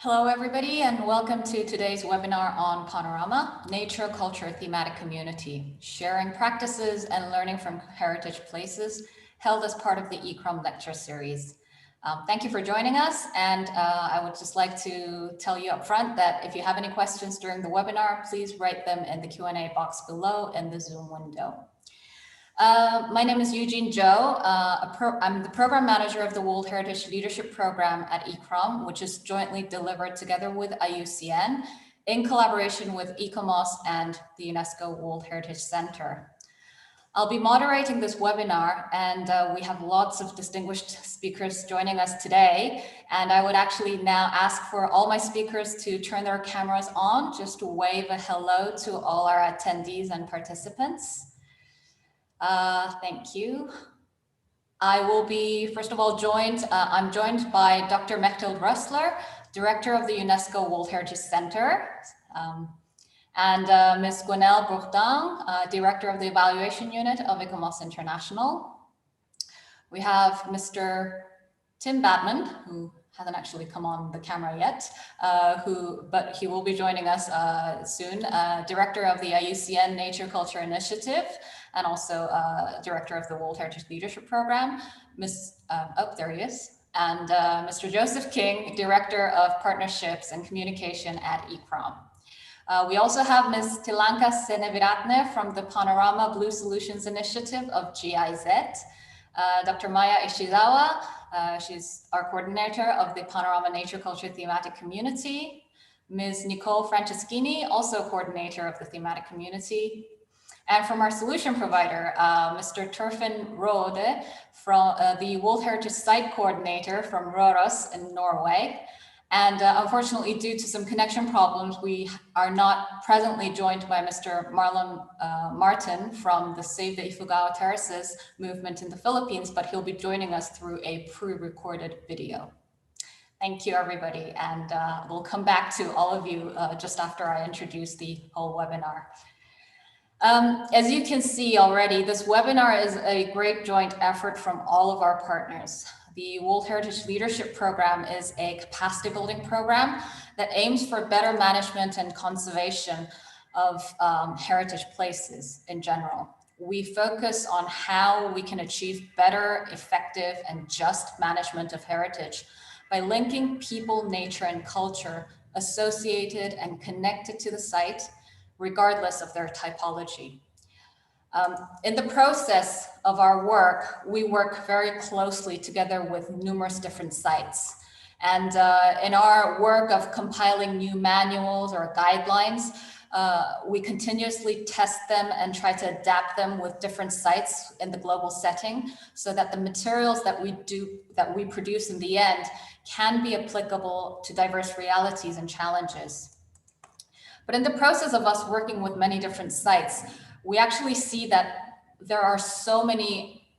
Hello, everybody, and welcome to today's webinar on Panorama, Nature, Culture, Thematic Community, sharing practices and learning from heritage places, held as part of the ECROM lecture series. Thank you for joining us, and I would just like to tell you up front that if you have any questions during the webinar, please write them in the Q&A box below in the Zoom window. My name is Eugene Zhou. I'm the program manager of the World Heritage Leadership Program at ECROM, which is jointly delivered together with IUCN in collaboration with ECOMOS and the UNESCO World Heritage Center. I'll be moderating this webinar, and we have lots of distinguished speakers joining us today. And I would actually now ask for all my speakers to turn their cameras on, just to wave a hello to all our attendees and participants. Thank you. I will be, first of all, I'm joined by Dr. Mechthild Rössler, Director of the UNESCO World Heritage Center, and Ms. Gwenelle Bourdin, Director of the Evaluation Unit of ECOMOS International. We have Mr. Tim Batman, who hasn't actually come on the camera yet, but he will be joining us soon, Director of the IUCN Nature Culture Initiative, and also Director of the World Heritage Leadership Program, there he is, and Mr. Joseph King, Director of Partnerships and Communication at ECROM. We also have Ms. Tilanka Seneviratne from the Panorama Blue Solutions Initiative of GIZ, Dr. Maya Ishizawa, she's our coordinator of the Panorama Nature Culture Thematic Community, Ms. Nicole Franceschini, also coordinator of the thematic community, and from our solution provider, Mr. Torfinn Rode, from the World Heritage Site Coordinator from Røros in Norway. And unfortunately, due to some connection problems, we are not presently joined by Mr. Marlon Martin from the Save the Ifugao Terraces movement in the Philippines, but he'll be joining us through a pre-recorded video. Thank you, everybody. And we'll come back to all of you just after I introduce the whole webinar. As you can see already, this webinar is a great joint effort from all of our partners. The World Heritage Leadership Program is a capacity building program that aims for better management and conservation of heritage places in general. We focus on how we can achieve better, effective, and just management of heritage by linking people, nature, and culture associated and connected to the site, regardless of their typology. In the process of our work, we work very closely together with numerous different sites. And in our work of compiling new manuals or guidelines, we continuously test them and try to adapt them with different sites in the global setting so that the materials that we produce in the end can be applicable to diverse realities and challenges. But in the process of us working with many different sites, we actually see that there are so many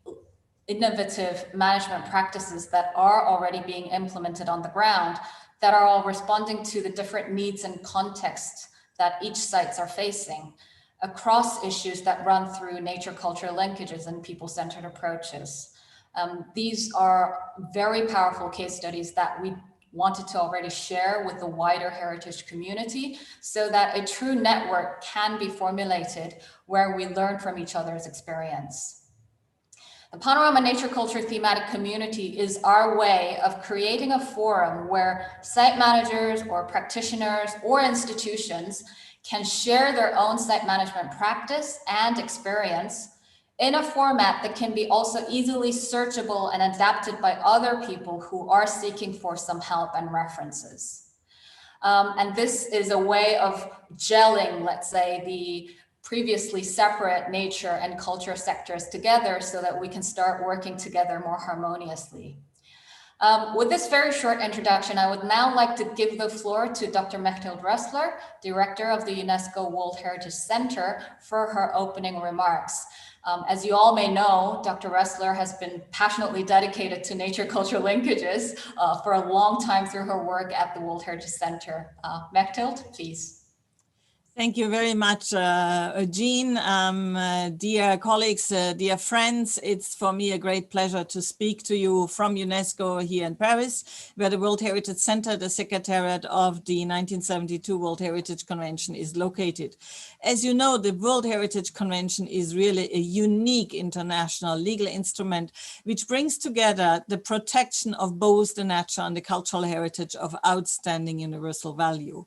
innovative management practices that are already being implemented on the ground that are all responding to the different needs and contexts that each sites are facing across issues that run through nature-culture linkages and people-centered approaches. These are very powerful case studies that we wanted to already share with the wider heritage community so that a true network can be formulated where we learn from each other's experience. The Panorama Nature Culture Thematic Community is our way of creating a forum where site managers or practitioners or institutions can share their own site management practice and experience in a format that can be also easily searchable and adapted by other people who are seeking for some help and references. And this is a way of gelling, let's say, the previously separate nature and culture sectors together so that we can start working together more harmoniously. With this very short introduction, I would now like to give the floor to Dr. Mechthild Rössler, Director of the UNESCO World Heritage Center, for her opening remarks. As you all may know, Dr. Rössler has been passionately dedicated to nature-culture linkages for a long time through her work at the World Heritage Center. Mechthild, please. Thank you very much, Jean. Dear colleagues, dear friends, it's for me a great pleasure to speak to you from UNESCO here in Paris, where the World Heritage Center, the Secretariat of the 1972 World Heritage Convention, is located. As you know, the World Heritage Convention is really a unique international legal instrument which brings together the protection of both the natural and the cultural heritage of outstanding universal value.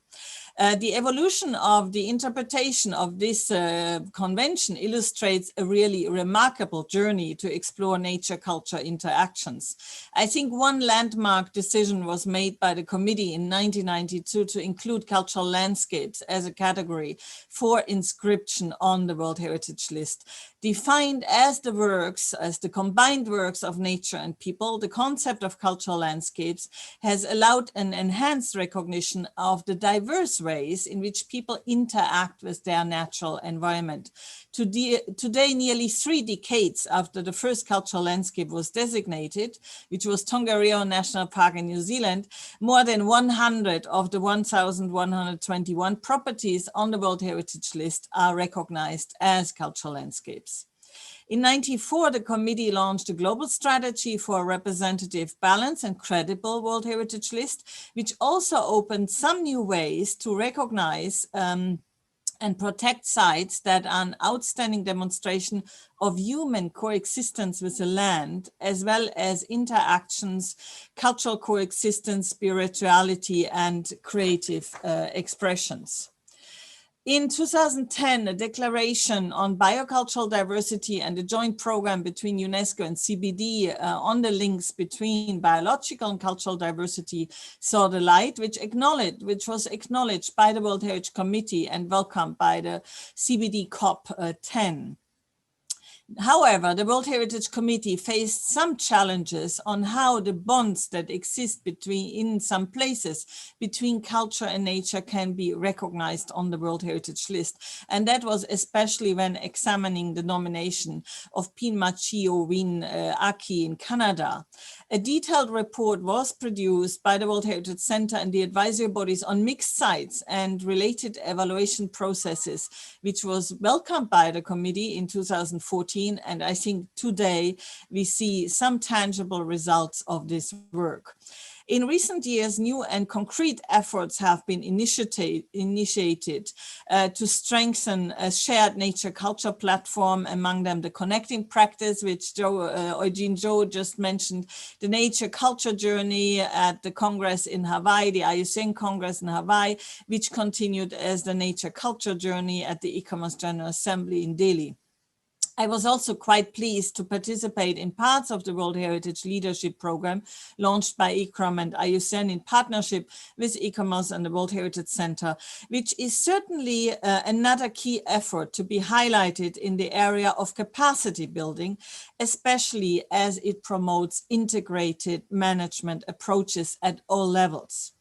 The evolution of the interpretation of this convention illustrates a really remarkable journey to explore nature-culture interactions. I think one landmark decision was made by the committee in 1992 to include cultural landscapes as a category for inscription on the World Heritage List. Defined as the combined works of nature and people, the concept of cultural landscapes has allowed an enhanced recognition of the diverse ways in which people interact with their natural environment. Today, nearly 3 decades after the first cultural landscape was designated, which was Tongariro National Park in New Zealand, more than 100 of the 1,121 properties on the World Heritage List are recognized as cultural landscapes. In 1994, the committee launched a global strategy for a representative, balanced and credible World Heritage List, which also opened some new ways to recognize and protect sites that are an outstanding demonstration of human coexistence with the land, as well as interactions, cultural coexistence, spirituality, and creative expressions. In 2010, a declaration on biocultural diversity and a joint program between UNESCO and CBD on the links between biological and cultural diversity saw the light, which was acknowledged by the World Heritage Committee and welcomed by the CBD COP10. However, the World Heritage Committee faced some challenges on how the bonds that exist in some places between culture and nature can be recognized on the World Heritage List. And that was especially when examining the nomination of Pinmachio-Win Aki in Canada. A detailed report was produced by the World Heritage Center and the advisory bodies on mixed sites and related evaluation processes, which was welcomed by the committee in 2014. And I think today we see some tangible results of this work. In recent years, new and concrete efforts have been initiated to strengthen a shared nature culture platform, among them the connecting practice, which Eugene Zhou just mentioned, the nature culture journey at the Congress in Hawaii, the IUCN Congress in Hawaii, which continued as the nature culture journey at the ICOMOS General Assembly in Delhi. I was also quite pleased to participate in parts of the World Heritage Leadership Program launched by ICRAM and IUCN in partnership with ICOMOS and the World Heritage Center, which is certainly another key effort to be highlighted in the area of capacity building, especially as it promotes integrated management approaches at all levels.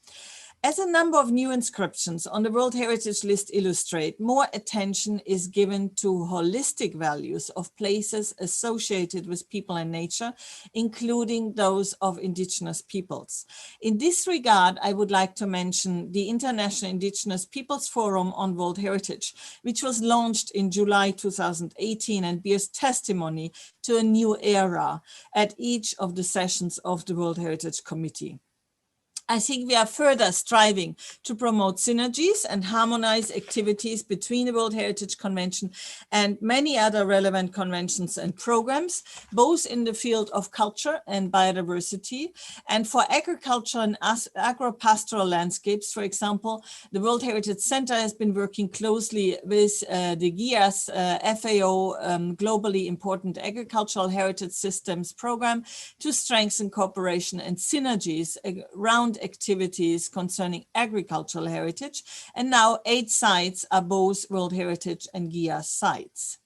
As a number of new inscriptions on the World Heritage List illustrate, more attention is given to holistic values of places associated with people and nature, including those of indigenous peoples. In this regard, I would like to mention the International Indigenous Peoples Forum on World Heritage, which was launched in July 2018 and bears testimony to a new era at each of the sessions of the World Heritage Committee. I think we are further striving to promote synergies and harmonize activities between the World Heritage Convention and many other relevant conventions and programs, both in the field of culture and biodiversity. And for agriculture and agro-pastoral landscapes, for example, the World Heritage Center has been working closely with the GIAS FAO Globally Important Agricultural Heritage Systems Program to strengthen cooperation and synergies around activities concerning agricultural heritage, and now 8 sites are both World Heritage and GIAS sites.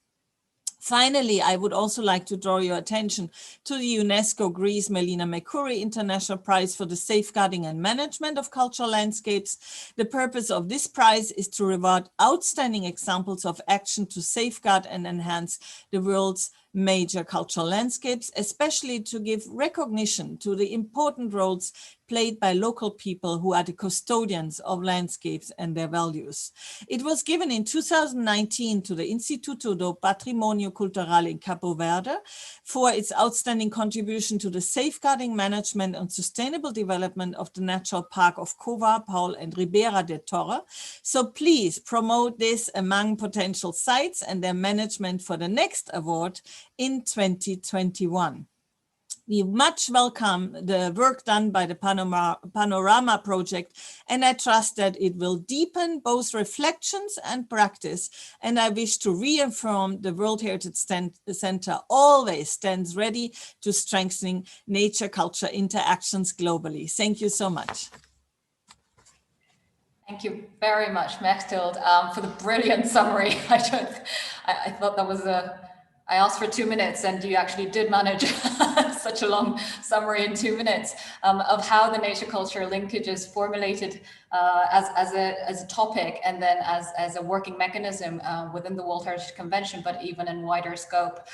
Finally, I would also like to draw your attention to the UNESCO Greece Melina Mercouri International Prize for the Safeguarding and Management of Cultural Landscapes. The purpose of this prize is to reward outstanding examples of action to safeguard and enhance the world's major cultural landscapes, especially to give recognition to the important roles played by local people who are the custodians of landscapes and their values. It was given in 2019 to the Instituto do Patrimonio Cultural in Cabo Verde for its outstanding contribution to the safeguarding, management and sustainable development of the Natural Park of Cova, Paul and Ribeira de Torre. So please promote this among potential sites and their management for the next award in 2021. We much welcome the work done by the Panorama project, and I trust that it will deepen both reflections and practice. And I wish to reaffirm the World Heritage Center always stands ready to strengthening nature-culture interactions globally. Thank you so much. Thank you very much, Mechtild, for the brilliant summary. I thought that was I asked for 2 minutes and you actually did manage such a long summary in 2 minutes of how the nature culture linkage is formulated as a topic and then as a working mechanism within the World Heritage Convention, but even in wider scope,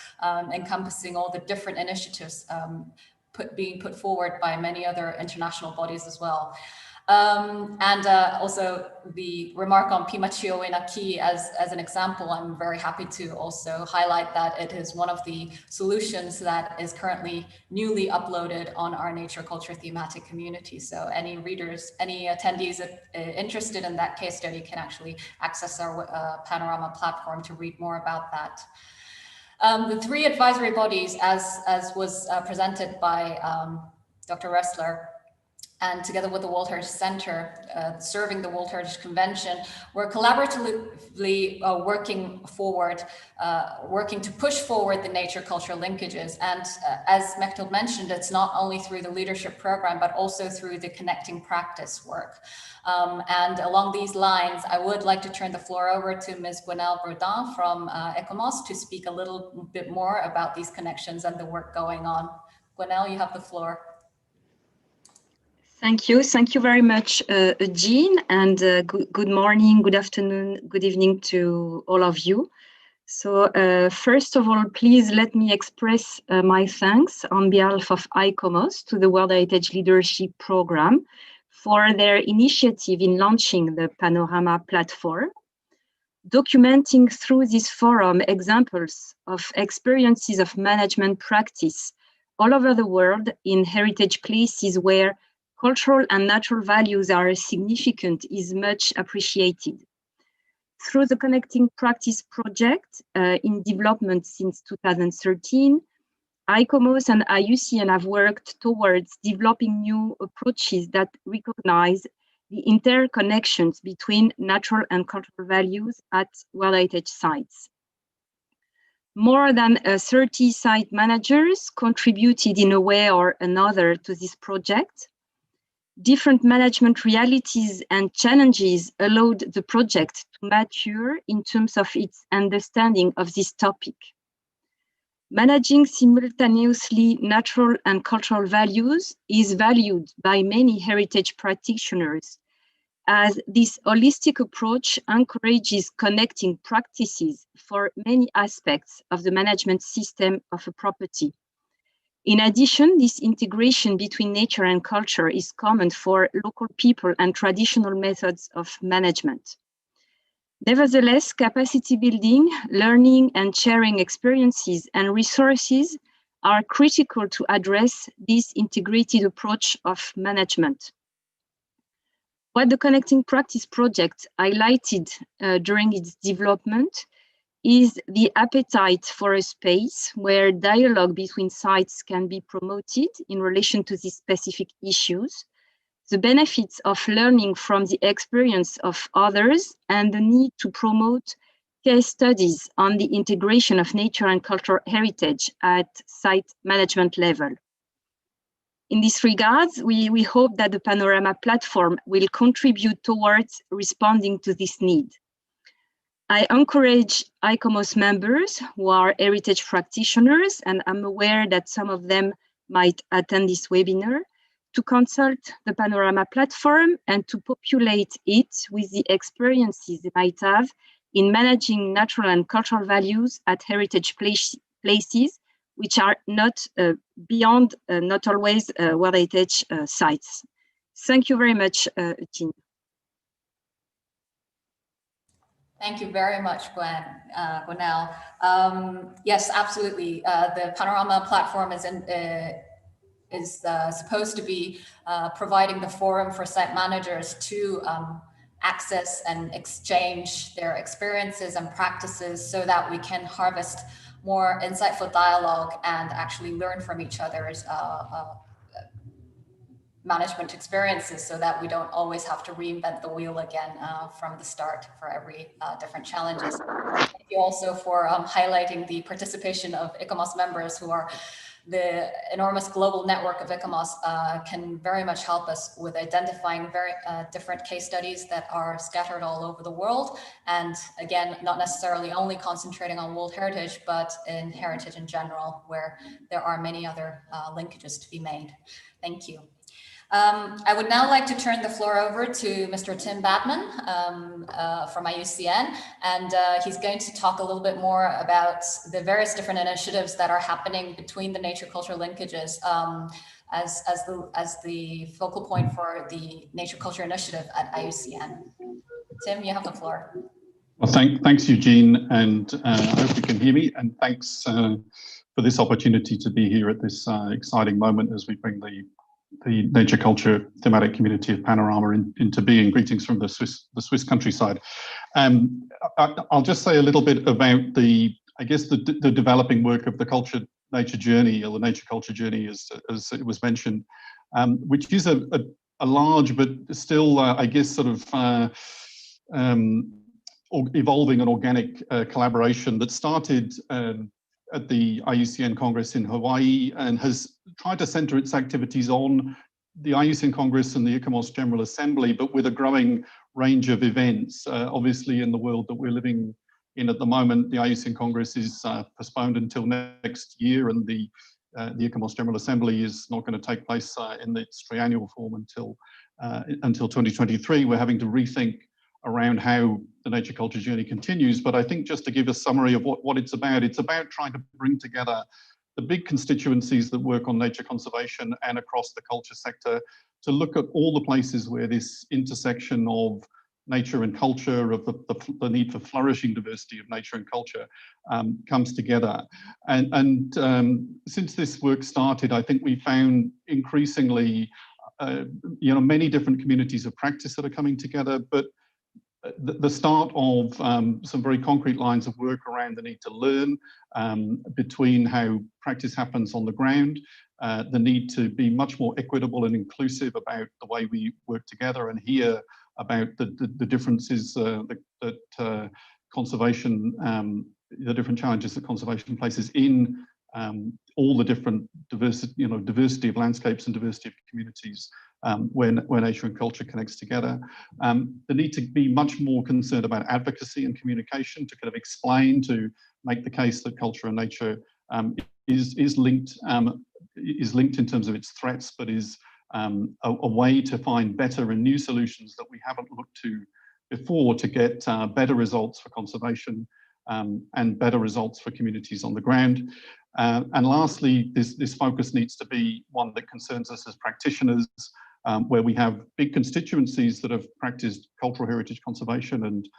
encompassing all the different initiatives being put forward by many other international bodies as well. Also the remark on Pimachio in Aki as an example, I'm very happy to also highlight that it is one of the solutions that is currently newly uploaded on our nature culture thematic community. So any readers, any attendees interested in that case study can actually access our Panorama platform to read more about that. The 3 advisory bodies, as was presented by Dr. Ressler, and together with the World Heritage Center, serving the World Heritage Convention, we're collaboratively working to push forward the nature culture linkages. And as Mechtild mentioned, it's not only through the leadership program, but also through the connecting practice work. And along these lines, I would like to turn the floor over to Ms. Gwenelle Bourdin from ECOMOS to speak a little bit more about these connections and the work going on. Gwenelle, you have the floor. Thank you very much, Jean, and good morning, good afternoon, good evening to all of you. So first of all, please let me express my thanks on behalf of ICOMOS to the World Heritage Leadership Program for their initiative in launching the Panorama platform, documenting through this forum examples of experiences of management practice all over the world in heritage places where cultural and natural values are significant is much appreciated. Through the Connecting Practice project in development since 2013, ICOMOS and IUCN have worked towards developing new approaches that recognize the interconnections between natural and cultural values at World Heritage sites. More than 30 site managers contributed in a way or another to this project. Different management realities and challenges allowed the project to mature in terms of its understanding of this topic. Managing simultaneously natural and cultural values is valued by many heritage practitioners, as this holistic approach encourages connecting practices for many aspects of the management system of a property. In addition, this integration between nature and culture is common for local people and traditional methods of management. Nevertheless, capacity building, learning and sharing experiences and resources are critical to address this integrated approach of management. What the Connecting Practice project highlighted during its development is the appetite for a space where dialogue between sites can be promoted in relation to these specific issues, the benefits of learning from the experience of others, and the need to promote case studies on the integration of nature and cultural heritage at site management level. In this regard, we hope that the Panorama platform will contribute towards responding to this need. I encourage ICOMOS members who are heritage practitioners, and I'm aware that some of them might attend this webinar, to consult the Panorama platform and to populate it with the experiences they might have in managing natural and cultural values at heritage places which are not beyond, not always World Heritage sites. Thank you very much, Jean. Thank you very much, Gwenelle. Yes, absolutely. The Panorama platform is supposed to be providing the forum for site managers to access and exchange their experiences and practices so that we can harvest more insightful dialogue and actually learn from each other's management experiences so that we don't always have to reinvent the wheel again from the start for every different challenges. Thank you also for highlighting the participation of ICOMOS members who are the enormous global network of ICOMOS can very much help us with identifying very different case studies that are scattered all over the world. And again, not necessarily only concentrating on World Heritage, but in heritage in general, where there are many other linkages to be made. Thank you. I would now like to turn the floor over to Mr. Tim Badman from IUCN, and he's going to talk a little bit more about the various different initiatives that are happening between the nature-culture linkages as the focal point for the nature-culture initiative at IUCN. Tim, you have the floor. Well, thanks, Eugene, and I hope you can hear me, and thanks for this opportunity to be here at this exciting moment as we bring the nature culture thematic community of Panorama into being. Greetings from the Swiss countryside. I'll just say a little bit about the developing work of the culture nature journey, or the nature culture journey, as it was mentioned, which is a large but still evolving and organic collaboration that started at the IUCN Congress in Hawaii and has tried to center its activities on the IUCN Congress and the ICOMOS General Assembly, but with a growing range of events. Obviously, in the world that we're living in at the moment, the IUCN Congress is postponed until next year, and the ICOMOS General Assembly is not going to take place in its triennial form until 2023. We're having to rethink around how the nature culture journey continues. But I think just to give a summary of what it's about trying to bring together the big constituencies that work on nature conservation and across the culture sector to look at all the places where this intersection of nature and culture, of the need for flourishing diversity of nature and culture comes together. And since this work started, I think we found increasingly, many different communities of practice that are coming together, but the start of some very concrete lines of work around the need to learn between how practice happens on the ground, the need to be much more equitable and inclusive about the way we work together and hear about the differences that conservation, the different challenges that conservation places in all the different diversity of landscapes and diversity of communities where nature and culture connects together. The need to be much more concerned about advocacy and communication to kind of explain, to make the case that culture and nature is linked in terms of its threats, but is a way to find better and new solutions that we haven't looked to before to get better results for conservation and better results for communities on the ground. And lastly, this focus needs to be one that concerns us as practitioners, where we have big constituencies that have practiced cultural heritage conservation and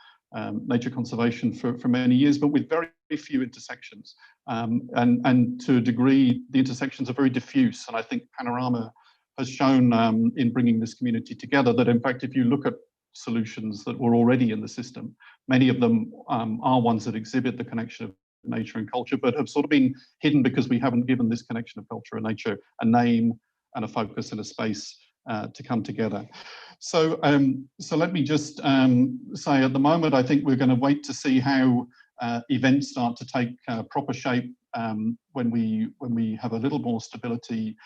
nature conservation for many years, but with very few intersections. And to a degree, the intersections are very diffuse. And I think Panorama has shown in bringing this community together that, in fact, if you look at solutions that were already in the system, many of them are ones that exhibit the connection of nature and culture, but have sort of been hidden because we haven't given this connection of culture and nature a name and a focus and a space to come together. So let me just say at the moment, I think we're going to wait to see how events start to take proper shape when we have a little more stability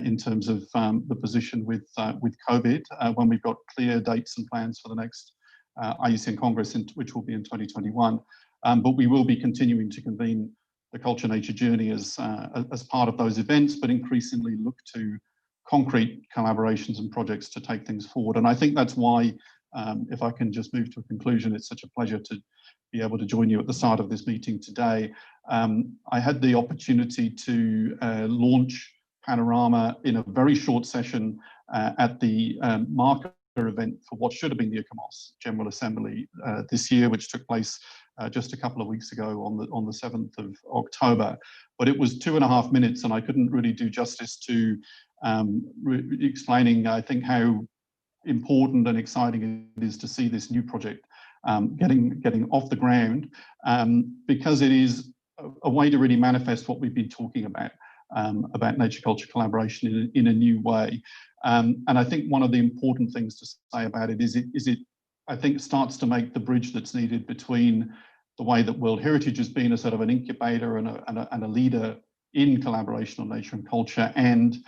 in terms of the position with COVID, when we've got clear dates and plans for the next IUCN Congress, which will be in 2021. But we will be continuing to convene the Culture Nature Journey as part of those events, but increasingly look to concrete collaborations and projects to take things forward. And I think that's why if I can just move to a conclusion, it's such a pleasure to be able to join you at the start of this meeting today. I had the opportunity to launch Panorama in a very short session at the marker event for what should have been the ICOMOS General Assembly this year, which took place just a couple of weeks ago on the 7th of October. But it was 2.5 minutes, and I couldn't really do justice to explaining, I think, how important and exciting it is to see this new project getting off the ground, because it is a way to really manifest what we've been talking about nature-culture collaboration in a new way. And I think one of the important things to say about it is it I think starts to make the bridge that's needed between the way that World Heritage has been a sort of an incubator and a leader in collaboration on nature and culture, and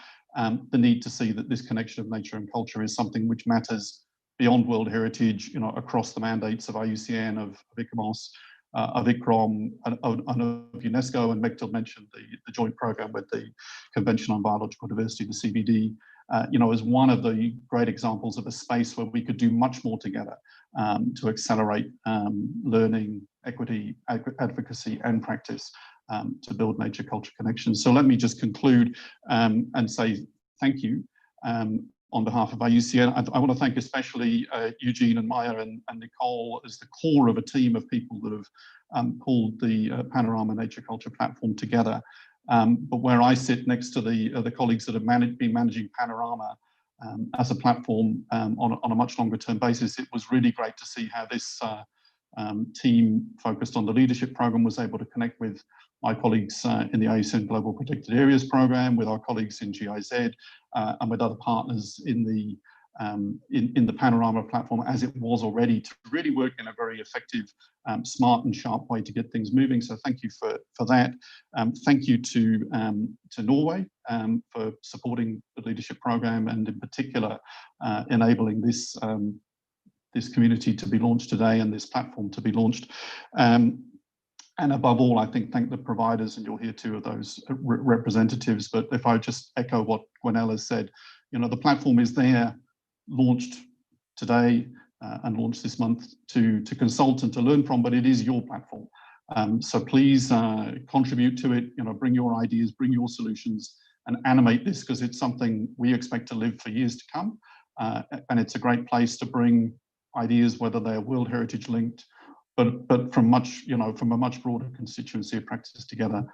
the need to see that this connection of nature and culture is something which matters beyond World Heritage, you know, across the mandates of IUCN, of ICOMOS, of ICCROM, and of UNESCO, and Mechthild mentioned the joint program with the Convention on Biological Diversity, the CBD, you know, as one of the great examples of a space where we could do much more together to accelerate learning, equity, advocacy, and practice to build nature-culture connections. So let me just conclude and say thank you on behalf of IUCN. I want to thank especially Eugene and Maya and Nicole as the core of a team of people that have pulled the Panorama Nature Culture platform together. But where I sit next to the colleagues that have been managing Panorama as a platform on a much longer term basis, it was really great to see how this team focused on the leadership program was able to connect with my colleagues in the IUCN Global Protected Areas program, with our colleagues in GIZ, and with other partners in the Panorama platform as it was already, to really work in a very effective, smart and sharp way to get things moving. So thank you for that. Thank you to Norway for supporting the leadership program, and in particular enabling this this community to be launched today and this platform to be launched. And above all, I think thank the providers, and you'll hear two of those representatives. But if I just echo what Gwenelle has said, you know, the platform is there, launched today and launched this month to consult and to learn from, but it is your platform. So please contribute to it, you know, bring your ideas, bring your solutions, and animate this, because it's something we expect to live for years to come. And it's a great place to bring ideas, whether they're World Heritage linked, but from much, you know, from a much broader constituency of practices together,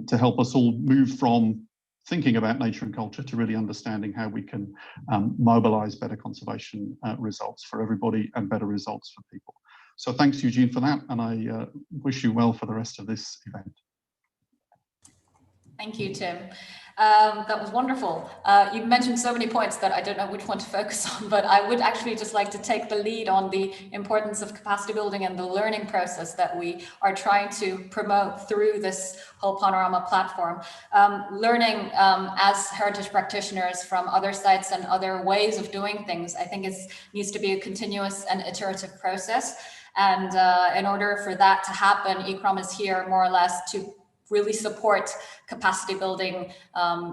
to help us all move from thinking about nature and culture to really understanding how we can mobilize better conservation results for everybody and better results for people. So thanks, Eugene, for that, and I wish you well for the rest of this event. Thank you, Tim. That was wonderful. You mentioned so many points that I don't know which one to focus on, but I would actually just like to take the lead on the importance of capacity building and the learning process that we are trying to promote through this whole Panorama platform. Learning as heritage practitioners from other sites and other ways of doing things, I think needs to be a continuous and iterative process. And in order for that to happen, ICCROM is here more or less to really support capacity building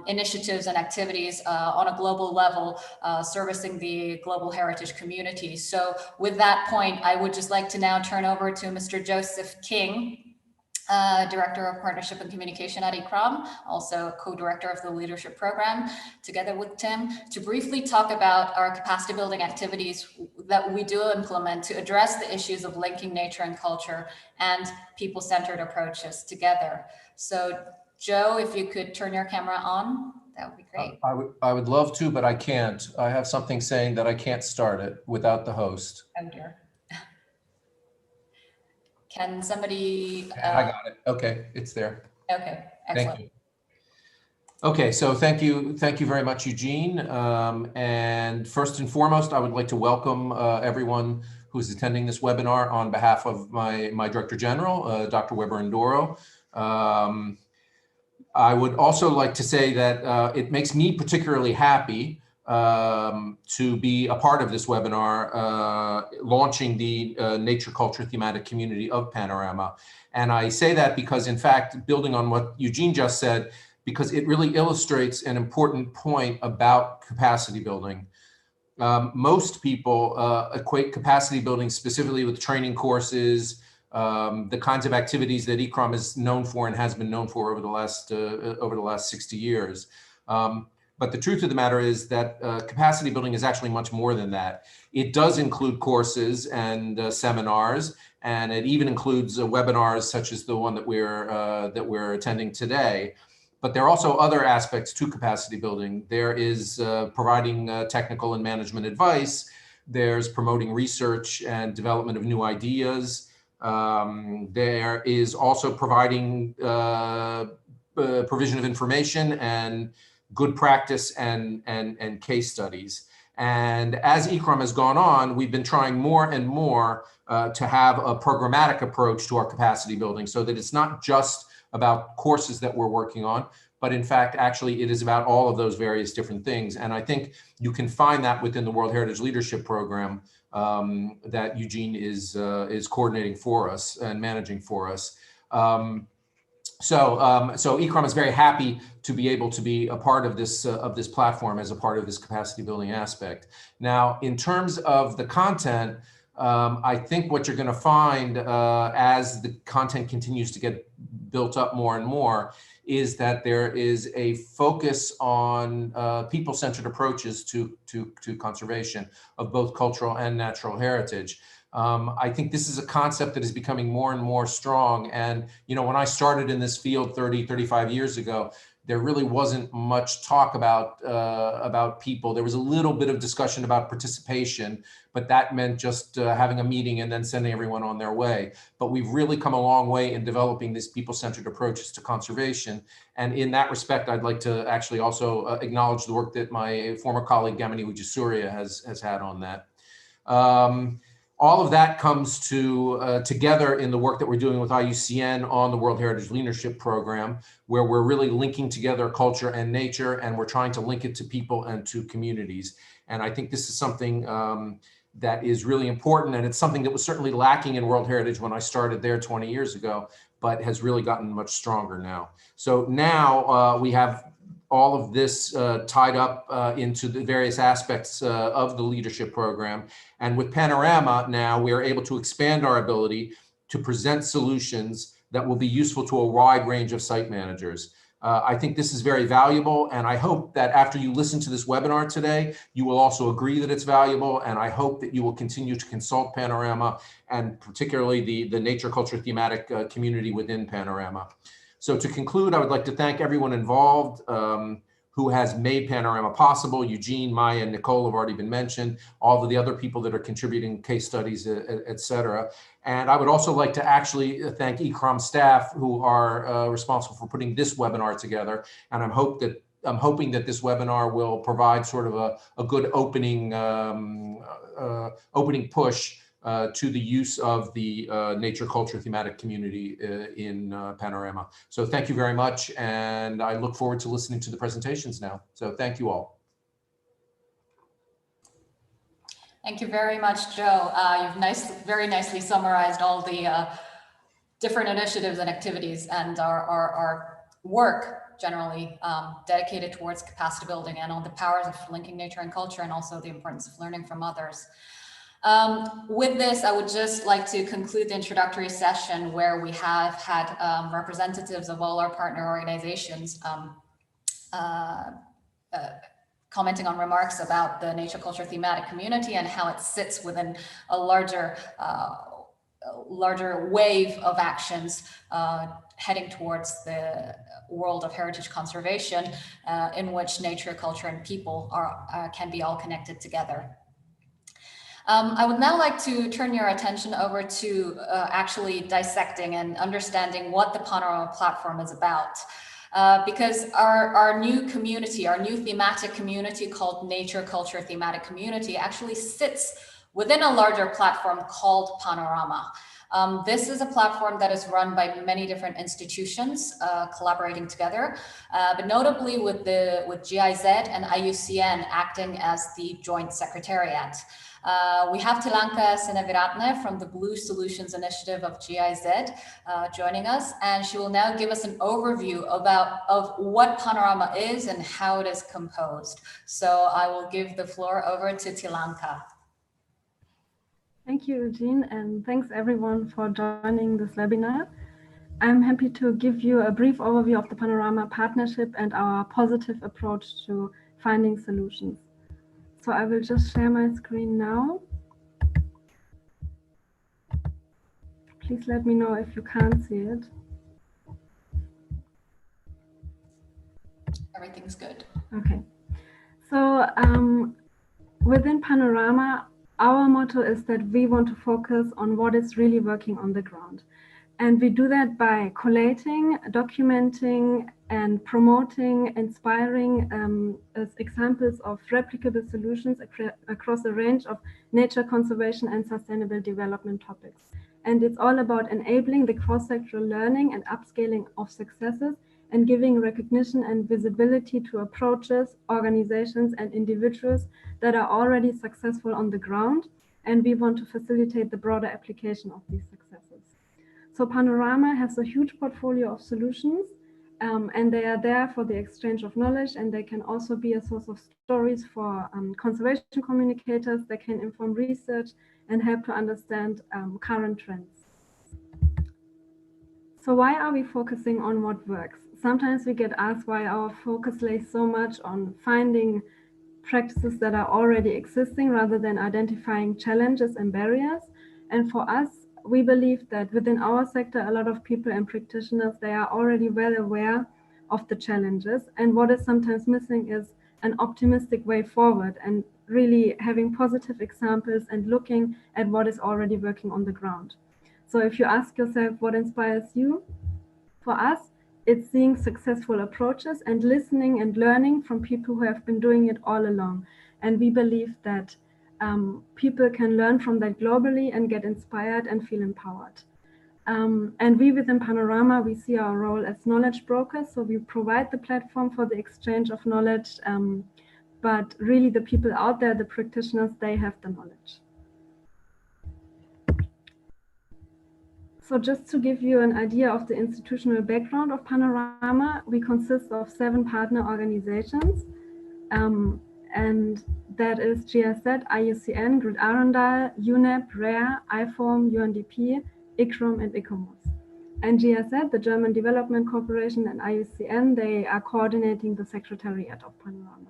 initiatives and activities on a global level, servicing the global heritage community. So with that point, I would just like to now turn over to Mr. Joseph King, Director of Partnership and Communication at ICCROM, also co-director of the leadership program, together with Tim, to briefly talk about our capacity building activities that we do implement to address the issues of linking nature and culture and people-centered approaches together. So Joe, if you could turn your camera on, that would be great. I would love to, but I can't. I have something saying that I can't start it without the host. Oh dear. Can somebody? I got it. Okay, it's there. Okay, excellent. Thank you. Okay, so thank you very much, Eugene. And first and foremost, I would like to welcome everyone who's attending this webinar on behalf of my Director General, Dr. Weber Ndoro. I would also like to say that it makes me particularly happy to be a part of this webinar, launching the nature culture thematic community of Panorama. And I say that because, in fact, building on what Eugene just said, because it really illustrates an important point about capacity building. most people equate capacity building specifically with training courses, the kinds of activities that ICCROM is known for and has been known for over the last 60 years. But the truth of the matter is that capacity building is actually much more than that. It does include courses and seminars, and it even includes webinars such as the one that we're attending today. But there are also other aspects to capacity building. There is providing technical and management advice. There's promoting research and development of new ideas. There is also providing provision of information and good practice and case studies. And as ICCROM has gone on, we've been trying more and more to have a programmatic approach to our capacity building, so that it's not just about courses that we're working on, but in fact, actually it is about all of those various different things. And I think you can find that within the World Heritage Leadership Program that Eugene is coordinating for us and managing for us. So ICCROM is very happy to be able to be a part of this platform as a part of this capacity building aspect. Now, in terms of the content, I think what you're going to find as the content continues to get built up more and more is that there is a focus on people-centered approaches to conservation of both cultural and natural heritage. I think this is a concept that is becoming more and more strong. And, you know, when I started in this field 30, 35 years ago, there really wasn't much talk about people. There was a little bit of discussion about participation, but that meant just having a meeting and then sending everyone on their way. But we've really come a long way in developing these people-centered approaches to conservation. And in that respect, I'd like to actually also acknowledge the work that my former colleague, Gamini Wijasuria, has had on that. All of that comes together in the work that we're doing with IUCN on the World Heritage Leadership Program, where we're really linking together culture and nature, and we're trying to link it to people and to communities. And I think this is something that is really important, and it's something that was certainly lacking in World Heritage when I started there 20 years ago, but has really gotten much stronger now. So now we have all of this tied up into the various aspects of the leadership program. And with Panorama now, we are able to expand our ability to present solutions that will be useful to a wide range of site managers. I think this is very valuable, and I hope that after you listen to this webinar today, you will also agree that it's valuable, and I hope that you will continue to consult Panorama, and particularly the nature culture thematic community within Panorama. So to conclude, I would like to thank everyone involved who has made Panorama possible. Eugene, Maya, and Nicole have already been mentioned, all of the other people that are contributing case studies, et cetera. And I would also like to actually thank ICCROM staff who are responsible for putting this webinar together. And I'm hoping that this webinar will provide sort of a good opening push to the use of the nature culture thematic community in Panorama. So thank you very much, and I look forward to listening to the presentations now. So thank you all. Thank you very much, Joe. You've very nicely summarized all the different initiatives and activities and our work generally dedicated towards capacity building and all the powers of linking nature and culture, and also the importance of learning from others. With this, I would just like to conclude the introductory session, where we have had representatives of all our partner organizations commenting on remarks about the nature culture thematic community and how it sits within a larger wave of actions heading towards the world of heritage conservation, in which nature, culture, and people can be all connected together. I would now like to turn your attention over to actually dissecting and understanding what the Panorama platform is about. Because our new community, our new thematic community called Nature Culture Thematic Community, actually sits within a larger platform called Panorama. This is a platform that is run by many different institutions collaborating together, but notably with GIZ and IUCN acting as the joint secretariat. We have Tilanka Seneviratne from the Blue Solutions Initiative of GIZ joining us, and she will now give us an overview of what Panorama is and how it is composed. So I will give the floor over to Tilanka. Thank you, Eugene, and thanks everyone for joining this webinar. I'm happy to give you a brief overview of the Panorama partnership and our positive approach to finding solutions. So I will just share my screen now. Please let me know if you can't see it. Everything's good. Okay. So within Panorama, our motto is that we want to focus on what is really working on the ground. And we do that by collating, documenting, and promoting, inspiring as examples of replicable solutions across a range of nature conservation and sustainable development topics. And it's all about enabling the cross-sectoral learning and upscaling of successes and giving recognition and visibility to approaches, organizations, and individuals that are already successful on the ground. And we want to facilitate the broader application of these successes. So Panorama has a huge portfolio of solutions, and they are there for the exchange of knowledge, and they can also be a source of stories for conservation communicators. They can inform research and help to understand current trends. So why are we focusing on what works? Sometimes we get asked why our focus lays so much on finding practices that are already existing rather than identifying challenges and barriers. And for us, we believe that within our sector, a lot of people and practitioners, they are already well aware of the challenges. And what is sometimes missing is an optimistic way forward and really having positive examples and looking at what is already working on the ground. So if you ask yourself what inspires you, for us, it's seeing successful approaches and listening and learning from people who have been doing it all along. And we believe that people can learn from that globally and get inspired and feel empowered. And we within Panorama, we see our role as knowledge brokers. So we provide the platform for the exchange of knowledge, but really the people out there, the practitioners, they have the knowledge. So just to give you an idea of the institutional background of Panorama, we consist of 7 partner organizations, and that is GIZ, IUCN, Grid Arundel, UNEP, RARE, IFORM, UNDP, ICROM, and ICOMOS. And GIZ, the German Development Corporation, and IUCN, they are coordinating the secretariat of Panorama.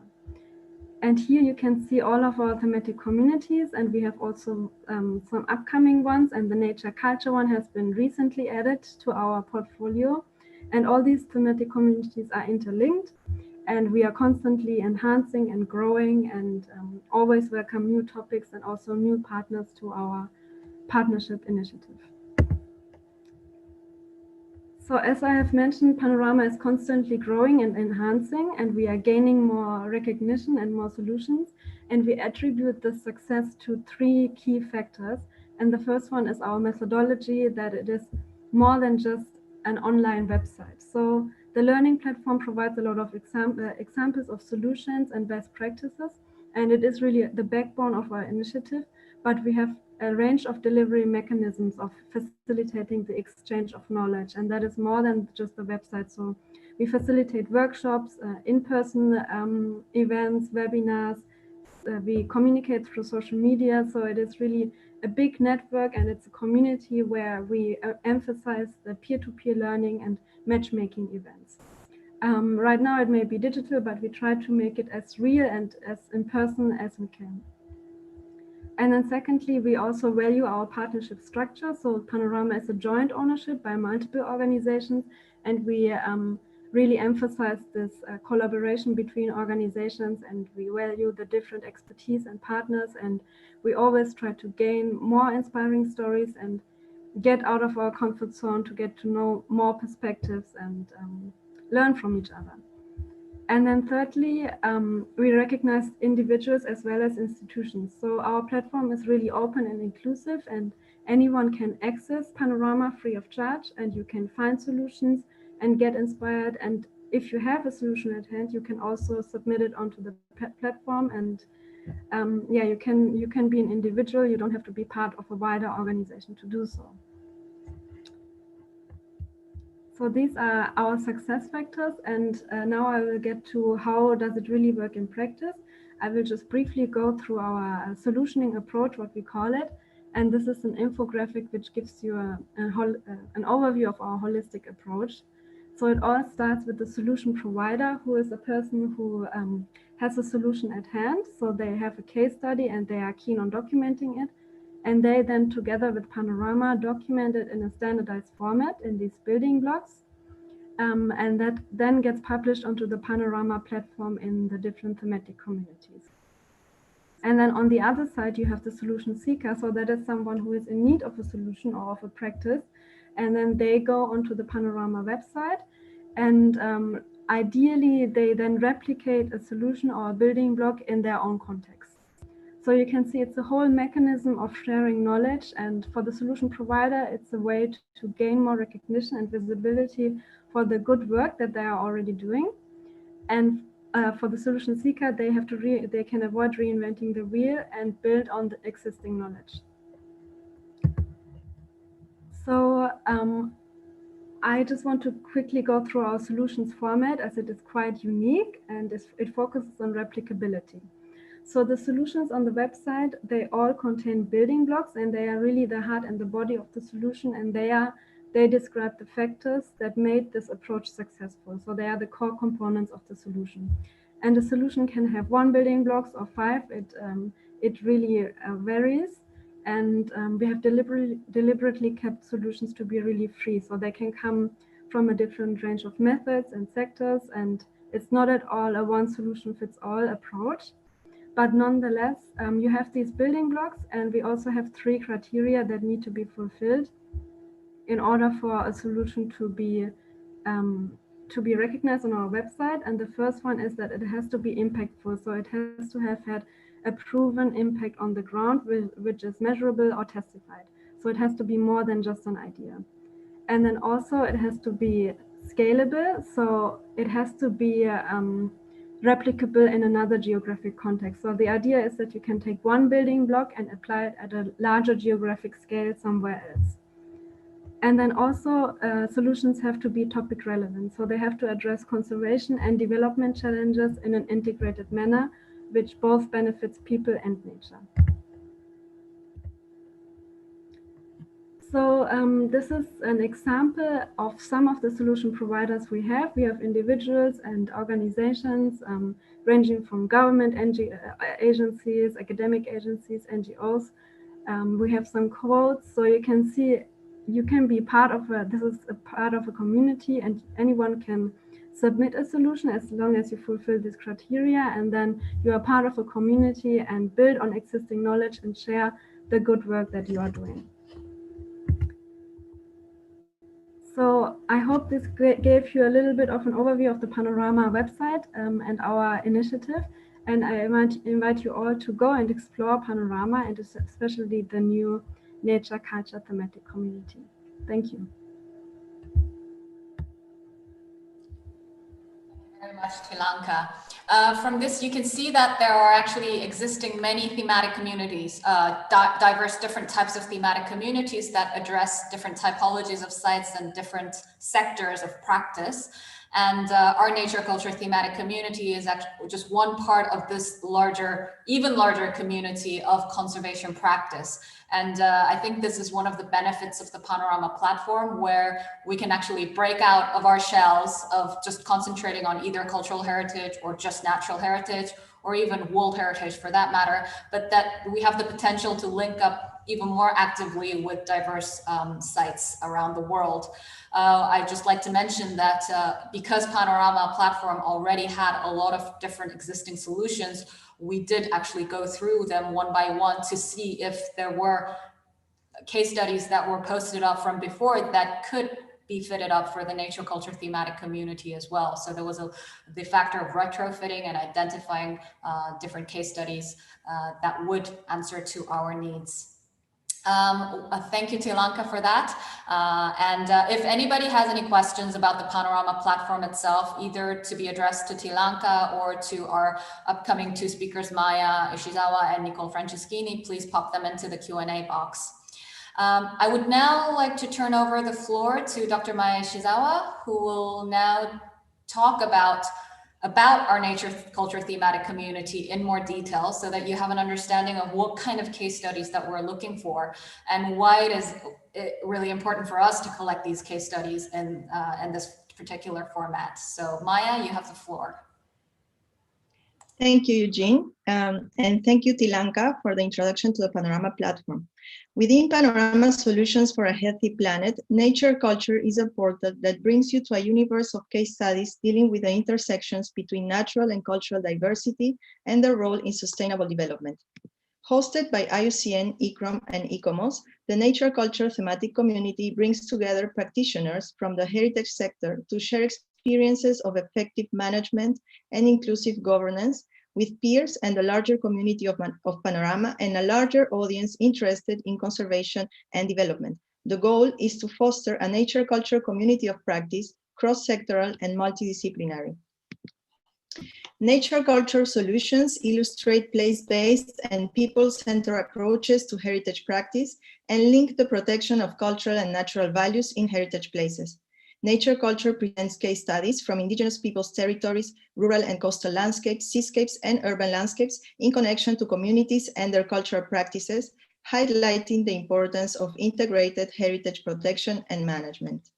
And here you can see all of our thematic communities, and we have also some upcoming ones, and the nature culture one has been recently added to our portfolio. And all these thematic communities are interlinked, and we are constantly enhancing and growing and always welcome new topics and also new partners to our partnership initiative. So as I have mentioned, Panorama is constantly growing and enhancing, and we are gaining more recognition and more solutions. And we attribute this success to 3 key factors. And the first one is our methodology, that it is more than just an online website. So the learning platform provides a lot of examples of solutions and best practices. And it is really the backbone of our initiative, but we have a range of delivery mechanisms of facilitating the exchange of knowledge, and that is more than just the website. So we facilitate workshops, in-person events, webinars, we communicate through social media, so it is really a big network, and it's a community where we emphasize the peer-to-peer learning and matchmaking events. Right now it may be digital, but we try to make it as real and as in person as we can. And then secondly, we also value our partnership structure. So Panorama is a joint ownership by multiple organizations, and we really emphasize this collaboration between organizations, and we value the different expertise and partners, and we always try to gain more inspiring stories and get out of our comfort zone to get to know more perspectives and learn from each other. And then thirdly, we recognize individuals as well as institutions. So our platform is really open and inclusive, and anyone can access Panorama free of charge, and you can find solutions and get inspired. And if you have a solution at hand, you can also submit it onto the platform. And yeah, you can be an individual. You don't have to be part of a wider organization to do so. So these are our success factors, and now I will get to how does it really work in practice. I will just briefly go through our solutioning approach, what we call it, and this is an infographic which gives you an overview of our holistic approach. So it all starts with the solution provider, who is a person who has a solution at hand. So they have a case study and they are keen on documenting it. And they then, together with Panorama, document it in a standardized format in these building blocks. And that then gets published onto the Panorama platform in the different thematic communities. And then on the other side, you have the solution seeker. So that is someone who is in need of a solution or of a practice. And then they go onto the Panorama website. And ideally, they then replicate a solution or a building block in their own context. So you can see it's a whole mechanism of sharing knowledge, and for the solution provider, it's a way to gain more recognition and visibility for the good work that they are already doing. And for the solution seeker, they can avoid reinventing the wheel and build on the existing knowledge. So I just want to quickly go through our solutions format, as it is quite unique and it focuses on replicability. So the solutions on the website, they all contain building blocks, and they are really the heart and the body of the solution, and they describe the factors that made this approach successful. So they are the core components of the solution. And the solution can have 1 building blocks or 5. It really varies. And we have deliberately kept solutions to be really free, so they can come from a different range of methods and sectors, and it's not at all a one solution fits all approach. But nonetheless, you have these building blocks, and we also have 3 criteria that need to be fulfilled in order for a solution to be recognized on our website. And the first one is that it has to be impactful. So it has to have had a proven impact on the ground, which is measurable or testified. So it has to be more than just an idea. And then also it has to be scalable. So it has to be replicable in another geographic context. So the idea is that you can take one building block and apply it at a larger geographic scale somewhere else. And then also solutions have to be topic relevant. So they have to address conservation and development challenges in an integrated manner, which both benefits people and nature. So this is an example of some of the solution providers we have. We have individuals and organizations ranging from government agencies, academic agencies, NGOs. We have some quotes, so you can see you can be part of this is a part of a community, and anyone can submit a solution as long as you fulfill this criteria, and then you are part of a community and build on existing knowledge and share the good work that you are doing. So I hope this gave you a little bit of an overview of the Panorama website and our initiative. And I invite you all to go and explore Panorama, and especially the new nature culture thematic community. Thank you. Very much, Tilanka. From this, you can see that there are actually existing many thematic communities, diverse different types of thematic communities that address different typologies of sites and different sectors of practice. And our nature culture thematic community is actually just one part of this larger, even larger community of conservation practice. And I think this is one of the benefits of the Panorama platform, where we can actually break out of our shells of just concentrating on either cultural heritage or just natural heritage, or even world heritage for that matter, but that we have the potential to link up even more actively with diverse sites around the world. I'd just like to mention that because Panorama platform already had a lot of different existing solutions, we did actually go through them one by one to see if there were case studies that were posted up from before that could be fitted up for the nature culture thematic community as well. So there was the factor of retrofitting and identifying different case studies that would answer to our needs. Thank you, Tilanka, for that. If anybody has any questions about the Panorama platform itself, either to be addressed to Tilanka or to our upcoming two speakers, Maya Ishizawa and Nicole Franceschini, please pop them into the Q&A box. I would now like to turn over the floor to Dr. Maya Ishizawa, who will now talk about our nature culture thematic community in more detail, so that you have an understanding of what kind of case studies that we're looking for and why it is really important for us to collect these case studies in this particular format. So Maya, you have the floor. Thank you, Eugene, and thank you, Tilanka, for the introduction to the Panorama platform. Within Panorama Solutions for a Healthy Planet, Nature Culture is a portal that brings you to a universe of case studies dealing with the intersections between natural and cultural diversity and their role in sustainable development. Hosted by IUCN, ICROM, and ICOMOS, the Nature Culture thematic community brings together practitioners from the heritage sector to share experiences of effective management and inclusive governance with peers and the larger community of Panorama and a larger audience interested in conservation and development. The goal is to foster a nature culture community of practice, cross-sectoral and multidisciplinary. Nature culture solutions illustrate place-based and people-centered approaches to heritage practice and link the protection of cultural and natural values in heritage places. Nature culture presents case studies from indigenous peoples' territories, rural and coastal landscapes, seascapes, and urban landscapes in connection to communities and their cultural practices, highlighting the importance of integrated heritage protection and management.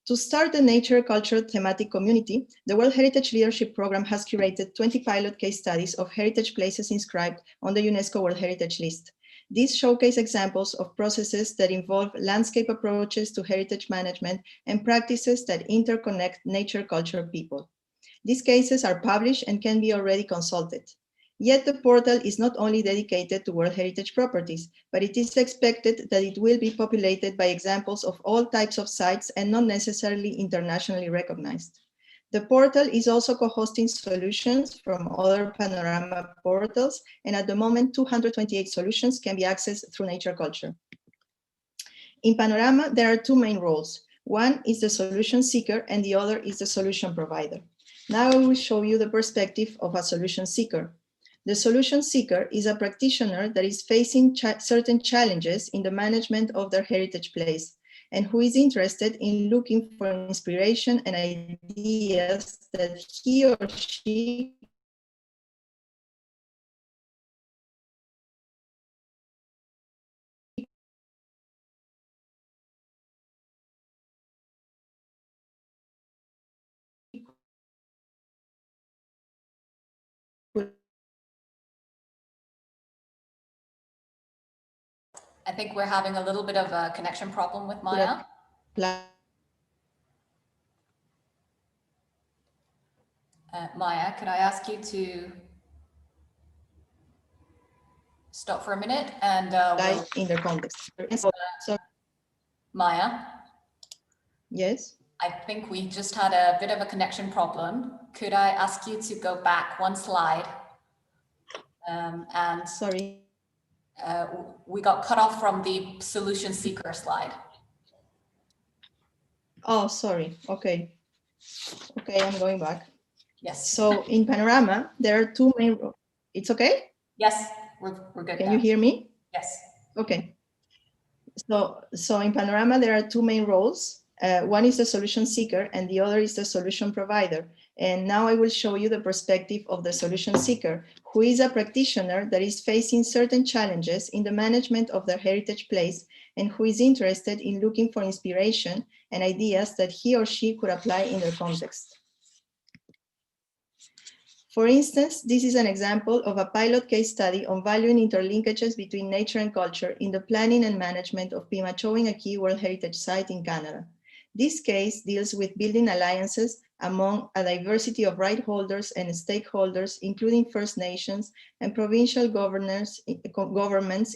To start the nature culture thematic community, the World Heritage Leadership Program has curated 20 pilot case studies of heritage places inscribed on the UNESCO World Heritage List. These showcase examples of processes that involve landscape approaches to heritage management and practices that interconnect nature culture people. These cases are published and can be already consulted. Yet the portal is not only dedicated to World Heritage properties, but it is expected that it will be populated by examples of all types of sites and not necessarily internationally recognized. The portal is also co-hosting solutions from other Panorama portals, and at the moment, 228 solutions can be accessed through Nature Culture. In Panorama, there are two main roles. One is the solution seeker, and the other is the solution provider. Now I will show you the perspective of a solution seeker. The solution seeker is a practitioner that is facing certain challenges in the management of their heritage place, and who is interested in looking for inspiration and ideas that he or she I think we're having a little bit of a connection problem with Maya. Maya, could I ask you to stop for a minute and in their context. So, Maya? Yes? I think we just had a bit of a connection problem. Could I ask you to go back one slide? Sorry. We got cut off from the solution seeker slide. Oh, sorry. Okay. Okay, I'm going back. Yes. So in Panorama, there are two main roles. It's okay? Yes, we're good. Can now. you hear me? Yes. Okay. So in Panorama, there are two main roles. One is the solution seeker and the other is the solution provider. And now I will show you the perspective of the solution seeker, who is a practitioner that is facing certain challenges in the management of their heritage place and who is interested in looking for inspiration and ideas that he or she could apply in their context. For instance, this is an example of a pilot case study on valuing interlinkages between nature and culture in the planning and management of Pimachowing, a key World Heritage Site in Canada. This case deals with building alliances among a diversity of right holders and stakeholders, including First Nations and provincial governments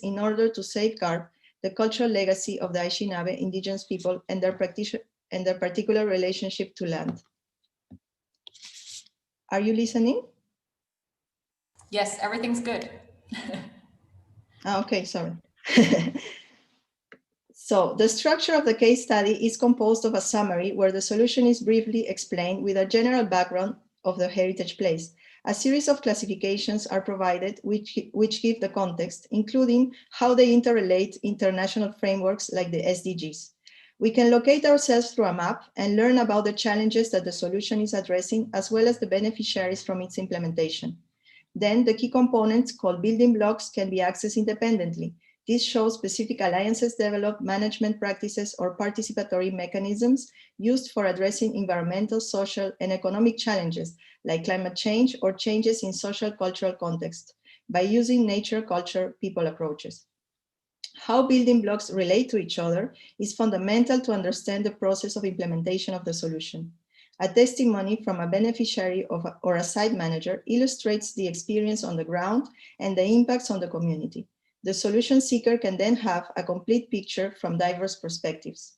in order to safeguard the cultural legacy of the Anishinaabe indigenous people and their particular relationship to land. Are you listening? Yes, everything's good. Okay, sorry. So the structure of the case study is composed of a summary where the solution is briefly explained with a general background of the heritage place. A series of classifications are provided which give the context, including how they interrelate international frameworks like the SDGs. We can locate ourselves through a map and learn about the challenges that the solution is addressing, as well as the beneficiaries from its implementation. Then the key components called building blocks can be accessed independently. This shows specific alliances develop management practices or participatory mechanisms used for addressing environmental, social, and economic challenges like climate change or changes in social cultural context by using nature, culture, people approaches. How building blocks relate to each other is fundamental to understand the process of implementation of the solution. A testimony from a beneficiary or a site manager illustrates the experience on the ground and the impacts on the community. The solution seeker can then have a complete picture from diverse perspectives.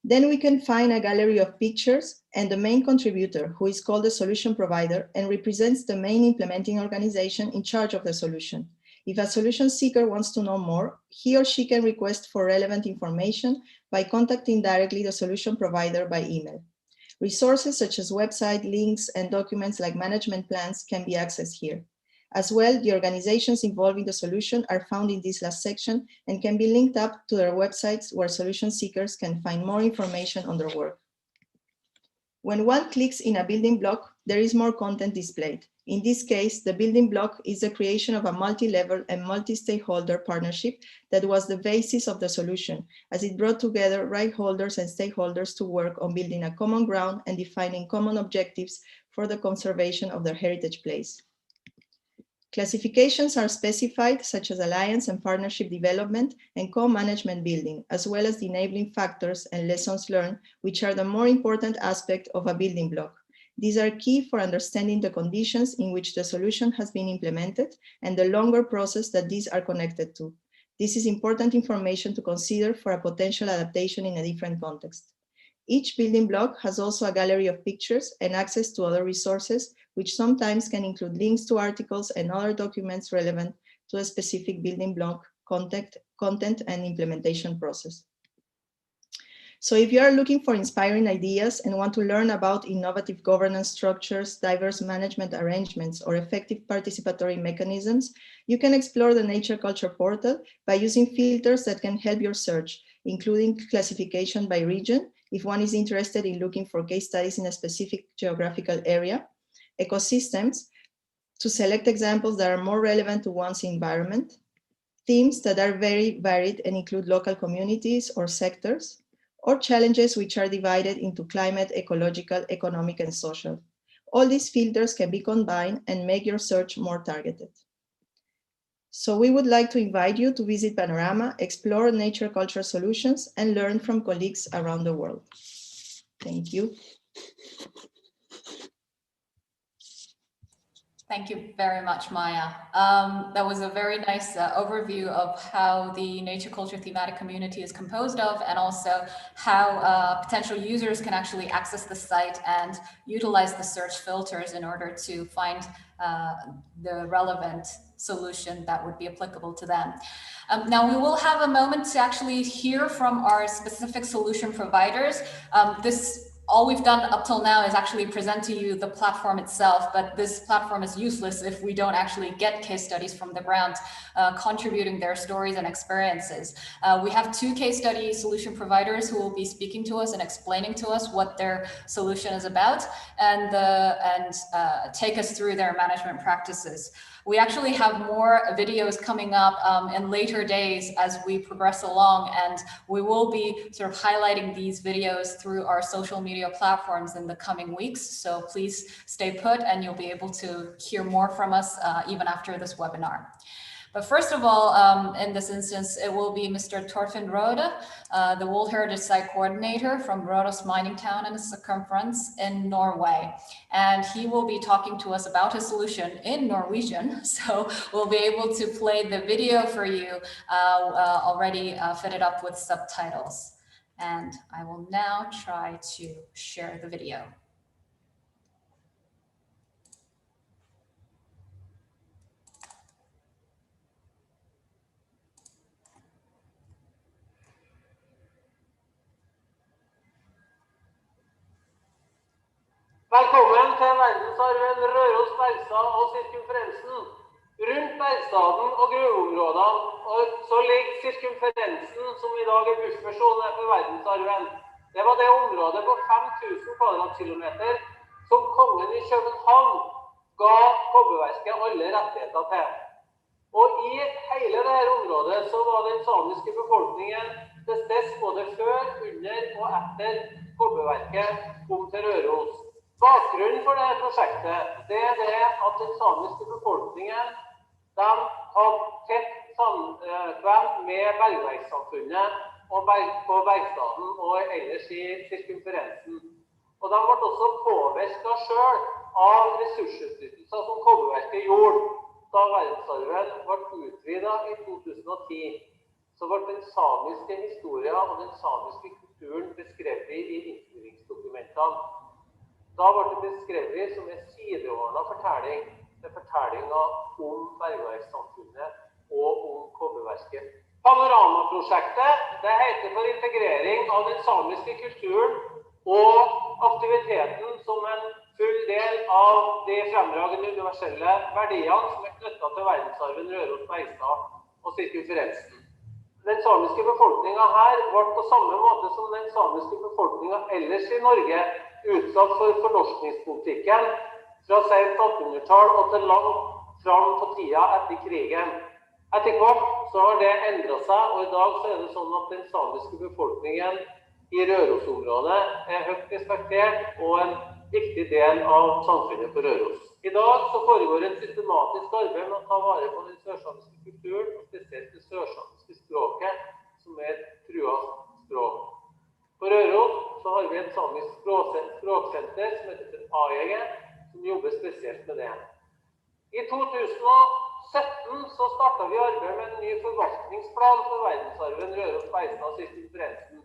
Then we can find a gallery of pictures and the main contributor, who is called the solution provider and represents the main implementing organization in charge of the solution. If a solution seeker wants to know more, he or she can request for relevant information by contacting directly the solution provider by email. Resources such as website links and documents like management plans can be accessed here. As well, the organizations involved in the solution are found in this last section and can be linked up to their websites where solution seekers can find more information on their work. When one clicks in a building block, there is more content displayed. In this case, the building block is the creation of a multi-level and multi-stakeholder partnership that was the basis of the solution, as it brought together right holders and stakeholders to work on building a common ground and defining common objectives for the conservation of their heritage place. Classifications are specified, such as alliance and partnership development and co-management building, as well as the enabling factors and lessons learned, which are the more important aspect of a building block. These are key for understanding the conditions in which the solution has been implemented and the longer process that these are connected to. This is important information to consider for a potential adaptation in a different context. Each building block has also a gallery of pictures and access to other resources, which sometimes can include links to articles and other documents relevant to a specific building block content and implementation process. So if you are looking for inspiring ideas and want to learn about innovative governance structures, diverse management arrangements, or effective participatory mechanisms, you can explore the Nature Culture portal by using filters that can help your search, including classification by region, if one is interested in looking for case studies in a specific geographical area, ecosystems, to select examples that are more relevant to one's environment, themes that are very varied and include local communities or sectors, or challenges which are divided into climate, ecological, economic, and social. All these filters can be combined and make your search more targeted. So we would like to invite you to visit Panorama, explore nature culture solutions, and learn from colleagues around the world. Thank you. Thank you very much, Maya. That was a very nice overview of how the nature culture thematic community is composed of, and also how potential users can actually access the site and utilize the search filters in order to find the relevant solution that would be applicable to them. Now we will have a moment to actually hear from our specific solution providers. All we've done up till now is actually present to you the platform itself, but this platform is useless if we don't actually get case studies from the ground contributing their stories and experiences. We have 2 case study solution providers who will be speaking to us and explaining to us what their solution is about and take us through their management practices. We actually have more videos coming up in later days as we progress along, and we will be sort of highlighting these videos through our social media platforms in the coming weeks. So please stay put and you'll be able to hear more from us even after this webinar. But first of all, in this instance, it will be Mr. Torfinn Rode, the World Heritage Site Coordinator from Rhodos Mining Town and its circumference in Norway. And he will be talking to us about his solution in Norwegian. So we'll be able to play the video for you already fitted up with subtitles. And I will now try to share the video. Velkommen til verdensarven Røros, Bergstad og sirkumferensen. Rundt Bergstaden og gruveområdene så ligger sirkumferensen, som i dag er buffersone for verdensarven. Det var det området på 5000 kvadratkilometer som kongen i København ga kobberverket alle rettigheter til. Og i hele dette området så var den samiske befolkningen til stede både før, under og etter kobberverket kom til Røros. Bakgrunnen for dette prosjektet det er det at den samiske befolkningen de hadde tett samkvem med bergverkssamfunnet og på Bergstaden og ellers i sirkumferensen. Og de ble også påvirket selv av ressursutnyttelser som kobberverket gjorde. Da verdensarven ble utvidet i 2010, så ble den samiske historien og den samiske kulturen beskrevet i innstillingsdokumentene. Da ble det beskrevet som en sideordnet fortelling, med fortellinger om bergverkssamfunnet og om kobberverket. PANORAMA-prosjektet det heter for integrering av den samiske kulturen og aktiviteten som en full del av de fremragende universelle verdiene som er knyttet til verdensarven Røros, Bergstad og sirkumferensen. Den samiske befolkningen her ble på samme måte som den samiske befolkningen ellers i Norge utsatt for fornorskningspolitikken fra sent 1800-tall og til langt fram på tida etter krigen. Etter hvert så har det endret seg, og i dag så er det sånn at den samiske befolkningen i Røros-området er høyt respektert og en viktig del av samfunnet på Røros. I dag så foregår et systematisk arbeid med å ta vare på den sørsamiske kulturen, og spesielt det sørsamiske språket, som er et truet språk. På Røros så har vi et samisk språksenter som heter PANORAMA, som jobber spesielt med det. I 2017 så startet vi arbeid med en ny forvaltningsplan for verdensarven Røros, Bergstad og sirkumferensen.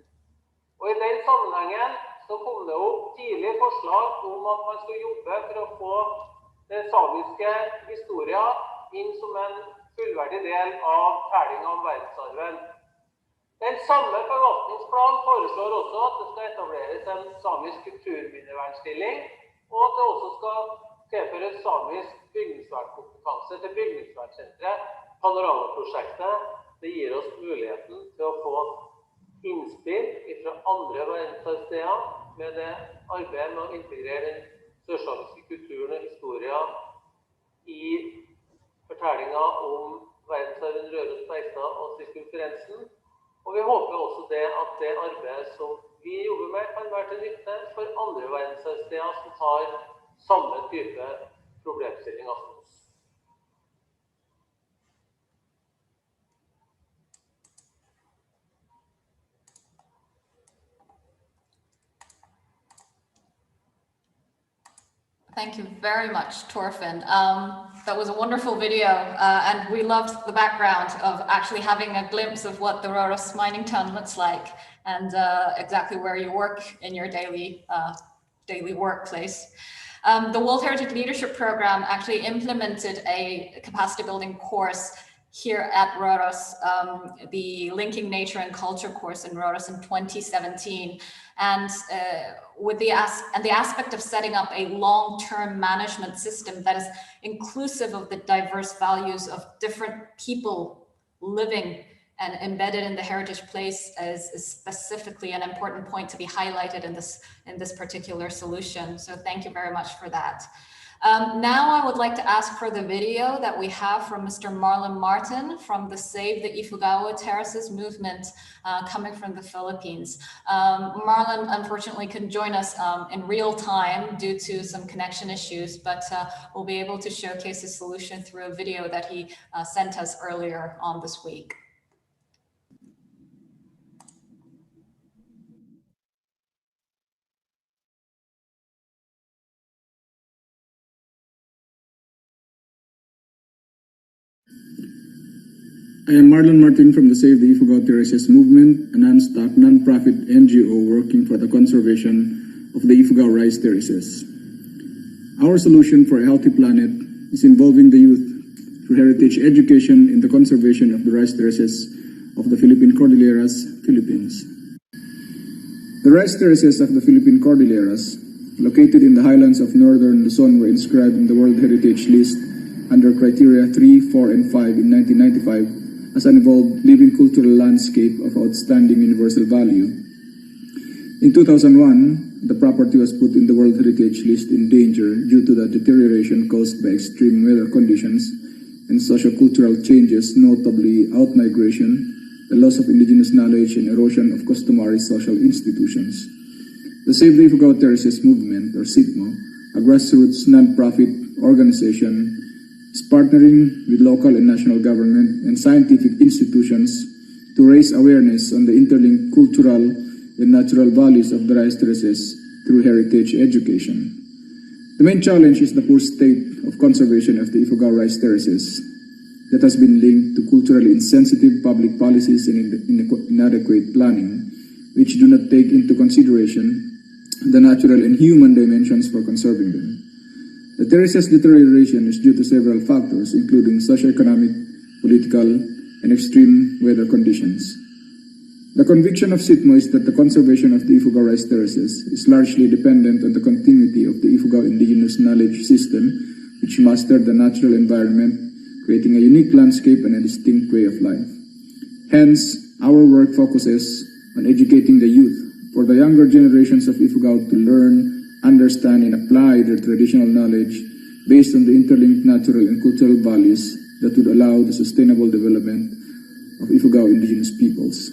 Og i den sammenhengen så kom det opp tidlige forslag om at man skulle jobbe for å få den samiske historien inn som en fullverdig del av fortellingen om verdensarven. Den samme forvaltningsplanen foreslår også at det skal etableres en samisk kulturminnevernstilling, og at det også skal tilføres samisk bygningsvernkompetanse til bygningsvernsenteret. PANORAMA-prosjektet det gir oss muligheten til å få innspill fra andre verdensarvsteder med det arbeidet med å integrere den sørsamiske kulturen og historien i fortellingen om verdensarven Røros, Bergstad og sirkumferensen. Og vi håper også det at det arbeidet som vi jobber med kan være til nytte for andre verdensarvsteder som har samme type problemstillinger som oss. Thank you very much, Torfinn. That was a wonderful video, and we loved the background of actually having a glimpse of what the Røros mining town looks like, and exactly where you work in your daily workplace. The World Heritage Leadership Program actually implemented a capacity building course here at Røros, the Linking Nature and Culture course in Røros in 2017. And with the aspect of setting up a long-term management system that is inclusive of the diverse values of different people living and embedded in the heritage place is specifically an important point to be highlighted in this particular solution. So thank you very much for that. Now I would like to ask for the video that we have from Mr. Marlon Martin from the Save the Ifugao Terraces movement coming from the Philippines. Marlon unfortunately couldn't join us in real time due to some connection issues, but we'll be able to showcase his solution through a video that he sent us earlier on this week. I am Marlon Martin from the Save the Ifugao Terraces movement, a non-profit NGO working for the conservation of the Ifugao rice terraces. Our solution for a healthy planet is involving the youth through heritage education in the conservation of the rice terraces of the Philippine Cordilleras, Philippines. The rice terraces of the Philippine Cordilleras located in the highlands of northern Luzon, were inscribed in the World Heritage List under criteria 3, 4, and 5 in 1995 as an evolved living cultural landscape of outstanding universal value. In 2001, the property was put in the World Heritage List in danger due to the deterioration caused by extreme weather conditions and sociocultural changes, notably outmigration, the loss of indigenous knowledge, and erosion of customary social institutions. The Save the Ifugao Terraces movement, or SITMO, a grassroots non-profit organization, is partnering with local and national government and scientific institutions to raise awareness on the interlinked cultural and natural values of the rice terraces through heritage education. The main challenge is the poor state of conservation of the Ifugao rice terraces that has been linked to culturally insensitive public policies and inadequate planning, which do not take into consideration the natural and human dimensions for conserving them. The terraces deterioration is due to several factors, including socioeconomic, political, and extreme weather conditions. The conviction of SITMO is that the conservation of the Ifugao rice terraces is largely dependent on the continuity of the Ifugao indigenous knowledge system, which mastered the natural environment, creating a unique landscape and a distinct way of life. Hence, our work focuses on educating the youth for the younger generations of Ifugao to learn, understand, and apply their traditional knowledge based on the interlinked natural and cultural values that would allow the sustainable development of Ifugao indigenous peoples.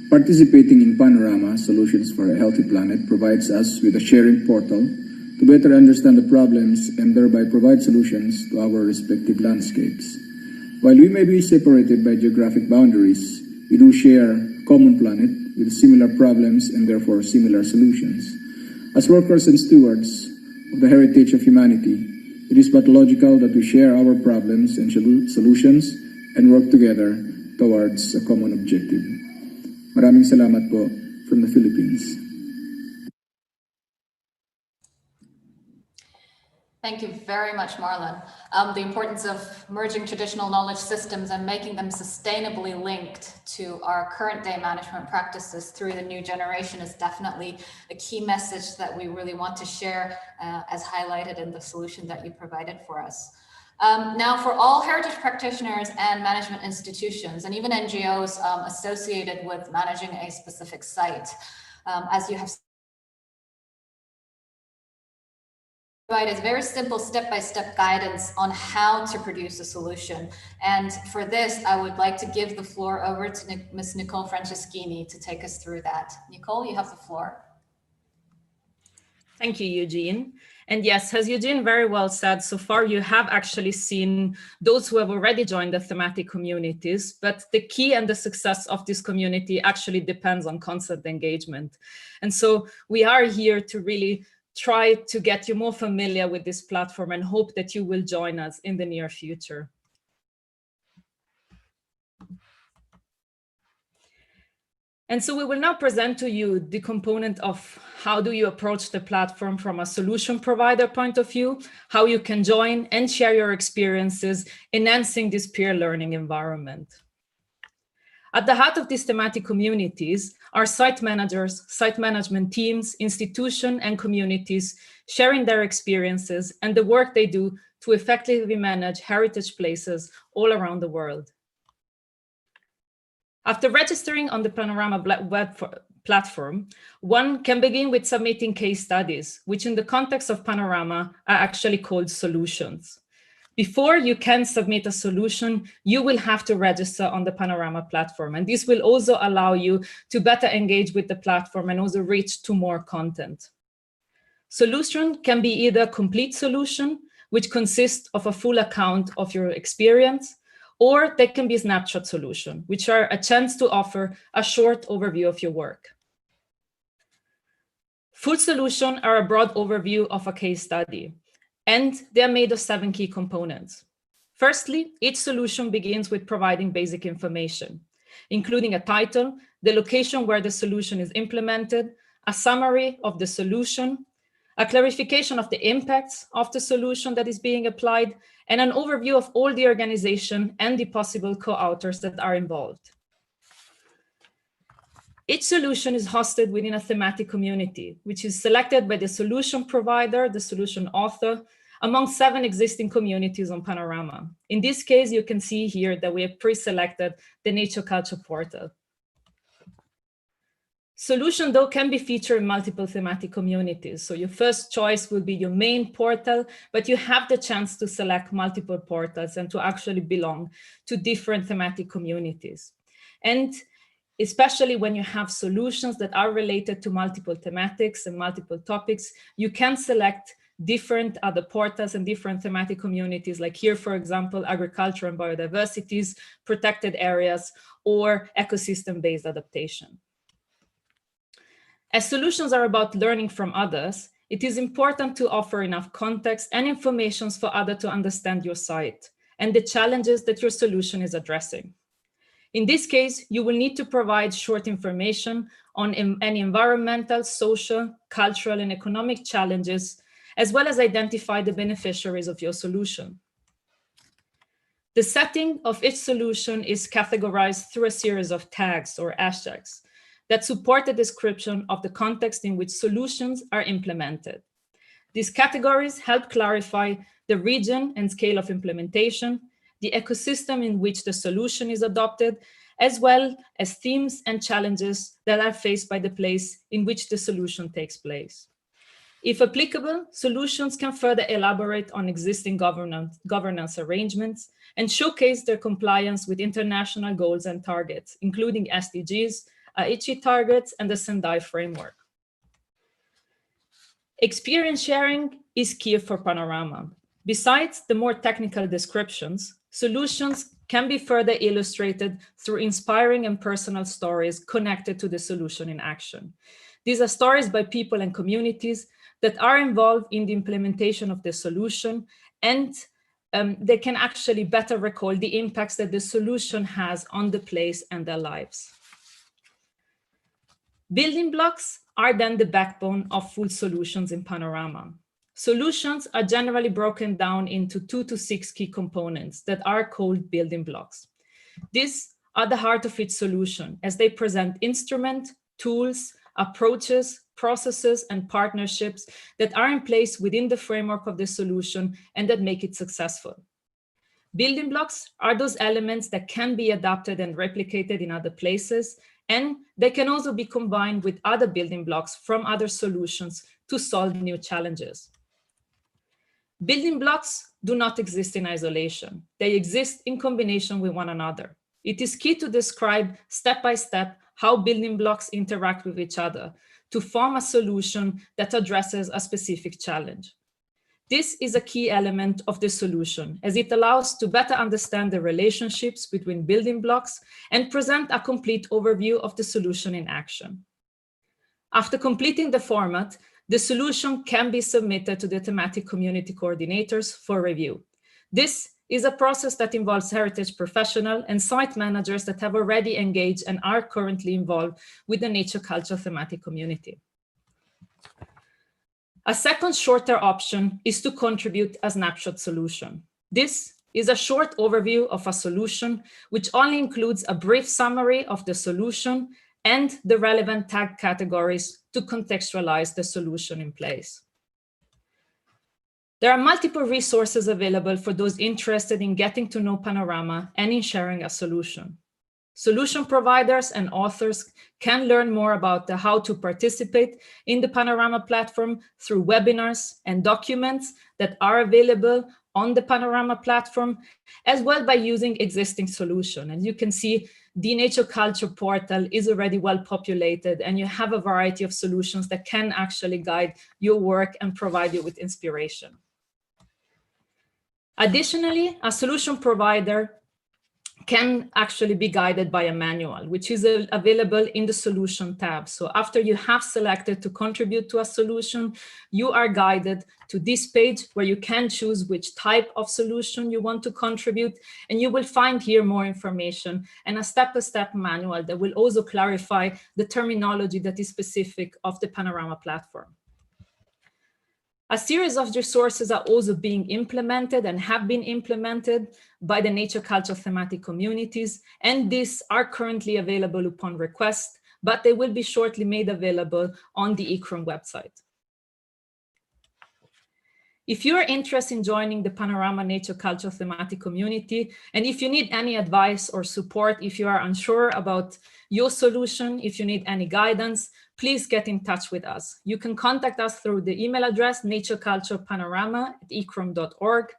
Participating in PANORAMA, Solutions for a Healthy Planet, provides us with a sharing portal to better understand the problems and thereby provide solutions to our respective landscapes. While we may be separated by geographic boundaries, we do share a common planet with similar problems and therefore similar solutions. As workers and stewards of the heritage of humanity, it is but logical that we share our problems and solutions and work together towards a common objective. Maraming salamat po from the Philippines. Thank you very much, Marlon. The importance of merging traditional knowledge systems and making them sustainably linked to our current day management practices through the new generation is definitely a key message that we really want to share as highlighted in the solution that you provided for us. Now, for all heritage practitioners and management institutions, and even NGOs associated with managing a specific site, as you have provided very simple step-by-step guidance on how to produce a solution. And for this, I would like to give the floor over to Ms. Nicole Franceschini to take us through that. Nicole, you have the floor. Thank you, Eugene. And yes, as Eugene very well said, so far you have actually seen those who have already joined the thematic communities, but the key and the success of this community actually depends on constant engagement. And so we are here to really try to get you more familiar with this platform and hope that you will join us in the near future. And so we will now present to you the component of how do you approach the platform from a solution provider point of view, how you can join and share your experiences, enhancing this peer learning environment. At the heart of these thematic communities are site managers, site management teams, institutions, and communities sharing their experiences and the work they do to effectively manage heritage places all around the world. After registering on the PANORAMA web platform, one can begin with submitting case studies, which in the context of PANORAMA are actually called solutions. Before you can submit a solution, you will have to register on the PANORAMA platform. And this will also allow you to better engage with the platform and also reach to more content. Solution can be either a complete solution, which consists of a full account of your experience, or they can be a snapshot solution, which are a chance to offer a short overview of your work. Full solutions are a broad overview of a case study, and they're made of 7 key components. Firstly, each solution begins with providing basic information, including a title, the location where the solution is implemented, a summary of the solution, a clarification of the impacts of the solution that is being applied, and an overview of all the organization and the possible co-authors that are involved. Each solution is hosted within a thematic community, which is selected by the solution provider, the solution author, among 7 existing communities on Panorama. In this case, you can see here that we have pre-selected the Nature Culture portal. Solution, though, can be featured in multiple thematic communities. So your first choice will be your main portal, but you have the chance to select multiple portals and to actually belong to different thematic communities. And especially when you have solutions that are related to multiple thematics and multiple topics, you can select different other portals and different thematic communities, like here, for example, agriculture and biodiversities, protected areas, or ecosystem-based adaptation. As solutions are about learning from others, it is important to offer enough context and information for others to understand your site and the challenges that your solution is addressing. In this case, you will need to provide short information on any environmental, social, cultural, and economic challenges, as well as identify the beneficiaries of your solution. The setting of each solution is categorized through a series of tags or hashtags that support the description of the context in which solutions are implemented. These categories help clarify the region and scale of implementation, the ecosystem in which the solution is adopted, as well as themes and challenges that are faced by the place in which the solution takes place. If applicable, solutions can further elaborate on existing governance arrangements and showcase their compliance with international goals and targets, including SDGs, Aichi targets, and the Sendai framework. Experience sharing is key for Panorama. Besides the more technical descriptions, solutions can be further illustrated through inspiring and personal stories connected to the solution in action. These are stories by people and communities that are involved in the implementation of the solution, and they can actually better recall the impacts that the solution has on the place and their lives. Building blocks are then the backbone of full solutions in Panorama. Solutions are generally broken down into 2 to 6 key components that are called building blocks. These are the heart of each solution, as they present instruments, tools, approaches, processes, and partnerships that are in place within the framework of the solution and that make it successful. Building blocks are those elements that can be adapted and replicated in other places, and they can also be combined with other building blocks from other solutions to solve new challenges. Building blocks do not exist in isolation. They exist in combination with one another. It is key to describe step by step how building blocks interact with each other to form a solution that addresses a specific challenge. This is a key element of the solution, as it allows to better understand the relationships between building blocks and present a complete overview of the solution in action. After completing the format, the solution can be submitted to the thematic community coordinators for review. This is a process that involves heritage professionals and site managers that have already engaged and are currently involved with the nature culture thematic community. A second shorter option is to contribute a snapshot solution. This is a short overview of a solution, which only includes a brief summary of the solution and the relevant tag categories to contextualize the solution in place. There are multiple resources available for those interested in getting to know Panorama and in sharing a solution. Solution providers and authors can learn more about how to participate in the Panorama platform through webinars and documents that are available on the Panorama platform, as well by using existing solutions. And you can see the Nature Culture portal is already well populated, and you have a variety of solutions that can actually guide your work and provide you with inspiration. Additionally, a solution provider can actually be guided by a manual, which is available in the solution tab. So after you have selected to contribute to a solution, you are guided to this page where you can choose which type of solution you want to contribute. And you will find here more information and a step-by-step manual that will also clarify the terminology that is specific of the Panorama platform. A series of resources are also being implemented and have been implemented by the nature culture thematic communities, and these are currently available upon request but they will be shortly made available on the ICCROM website. If you're interested in joining the Panorama Nature Culture thematic community, and if you need any advice or support, if you are unsure about your solution, if you need any guidance, please get in touch with us. You can contact us through the email address natureculturepanorama@icrom.org.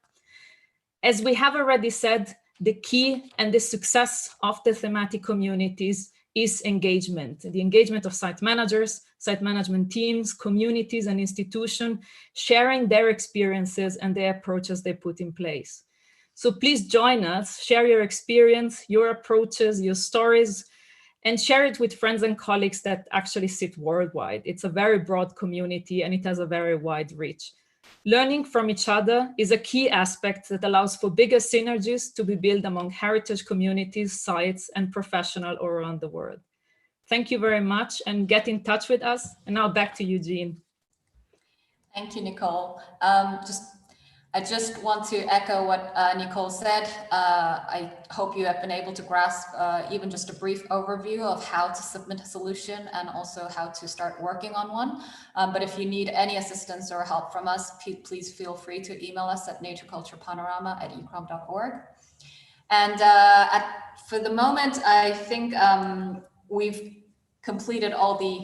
As we have already said, the key and the success of the thematic communities is engagement, the engagement of site managers, site management teams, communities, and institutions, sharing their experiences and the approaches they put in place. So please join us, share your experience, your approaches, your stories, and share it with friends and colleagues that actually sit worldwide. It's a very broad community and it has a very wide reach. Learning from each other is a key aspect that allows for bigger synergies to be built among heritage communities, sites, and professionals all around the world. Thank you very much, and get in touch with us. And now back to you, Jean. Thank you, Nicole. I just want to echo what Nicole said. I hope you have been able to grasp even just a brief overview of how to submit a solution and also how to start working on one. But if you need any assistance or help from us, please feel free to email us at natureculturepanorama@icrom.org. And for the moment, I think we've completed all the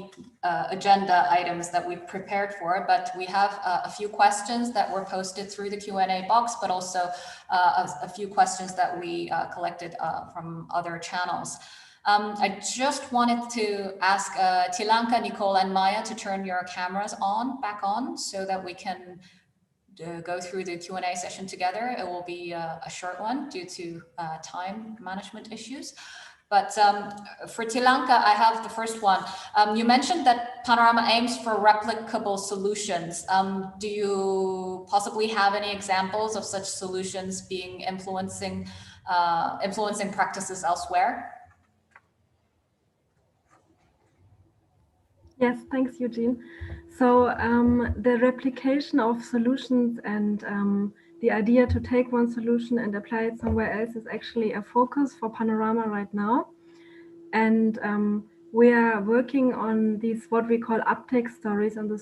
agenda items that we've prepared for, but we have a few questions that were posted through the Q&A box, but also a few questions that we collected from other channels. I just wanted to ask Tilanka, Nicole, and Maya to turn your cameras back on so that we can go through the Q&A session together. It will be a short one due to time management issues. But for Tilanka, I have the first one. You mentioned that Panorama aims for replicable solutions. Do you possibly have any examples of such solutions being influencing practices elsewhere? Yes, thanks, Eugene. So the replication of solutions and the idea to take one solution and apply it somewhere else is actually a focus for Panorama right now. And we are working on these, what we call uptake stories, on the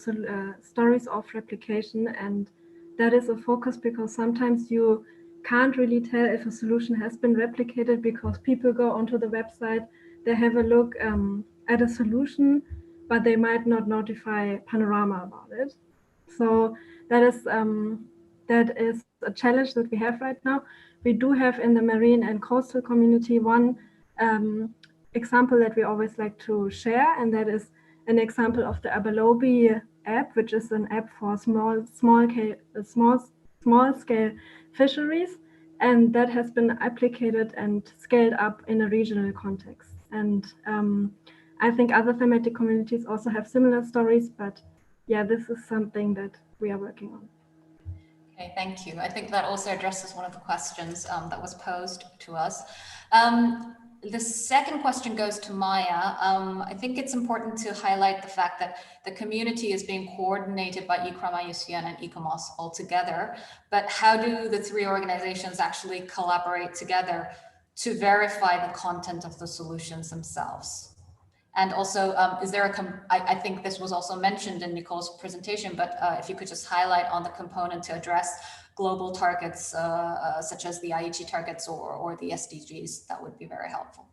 stories of replication. And that is a focus because sometimes you can't really tell if a solution has been replicated because people go onto the website, they have a look at a solution, but they might not notify Panorama about it. So that is a challenge that we have right now. We do have in the marine and coastal community one example that we always like to share, and that is an example of the Abalobi app, which is an app for small scale fisheries, and that has been applicated and scaled up in a regional context. And I think other thematic communities also have similar stories, but yeah, this is something that we are working on. Okay, thank you. I think that also addresses one of the questions that was posed to us. The second question goes to Maya. I think it's important to highlight the fact that the community is being coordinated by ICCROM, IUCN, and ICOMOS all together. But how do the three organizations actually collaborate together to verify the content of the solutions themselves? And also, is there I think this was also mentioned in Nicole's presentation, but if you could just highlight on the component to address global targets, such as the Aichi targets or the SDGs, that would be very helpful.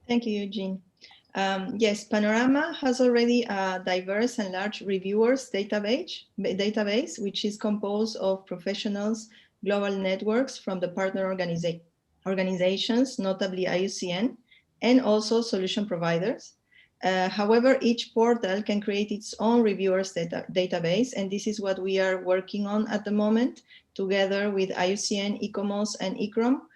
Thank you, Eugene. Yes, Panorama has already a diverse and large reviewers database, which is composed of professionals, global networks from the partner organizations, notably IUCN, and also solution providers. However, each portal can create its own reviewers database, and this is what we are working on at the moment, together with IUCN, ICOMOS, and ICCROM,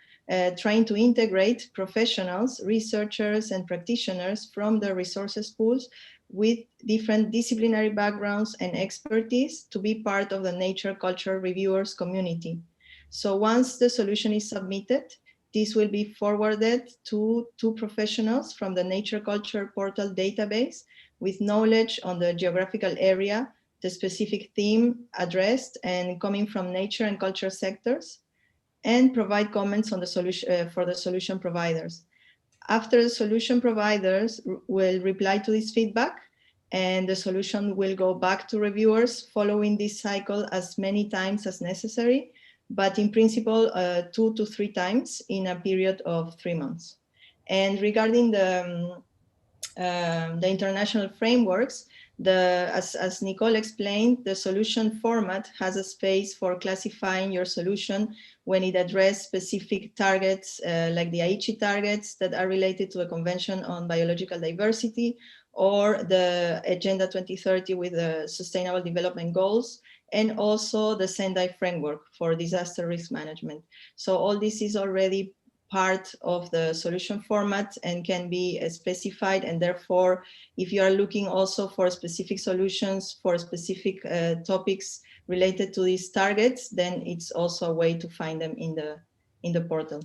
trying to integrate professionals, researchers, and practitioners from the resources pools with different disciplinary backgrounds and expertise to be part of the nature culture reviewers community. So once the solution is submitted, this will be forwarded to two professionals from the Nature Culture Portal database with knowledge on the geographical area, the specific theme addressed, and coming from nature and culture sectors, and provide comments on the solution for the solution providers. After the solution providers will reply to this feedback, and the solution will go back to reviewers following this cycle as many times as necessary, but in principle, 2 to 3 times in a period of 3 months. And regarding the international frameworks, as Nicole explained, the solution format has a space for classifying your solution when it addresses specific targets, like the Aichi targets that are related to the Convention on Biological Diversity, or the Agenda 2030 with the Sustainable Development Goals, and also the Sendai framework for disaster risk management. So all this is already part of the solution format and can be specified, and therefore if you are looking also for specific solutions for specific topics related to these targets, then it's also a way to find them in the portal.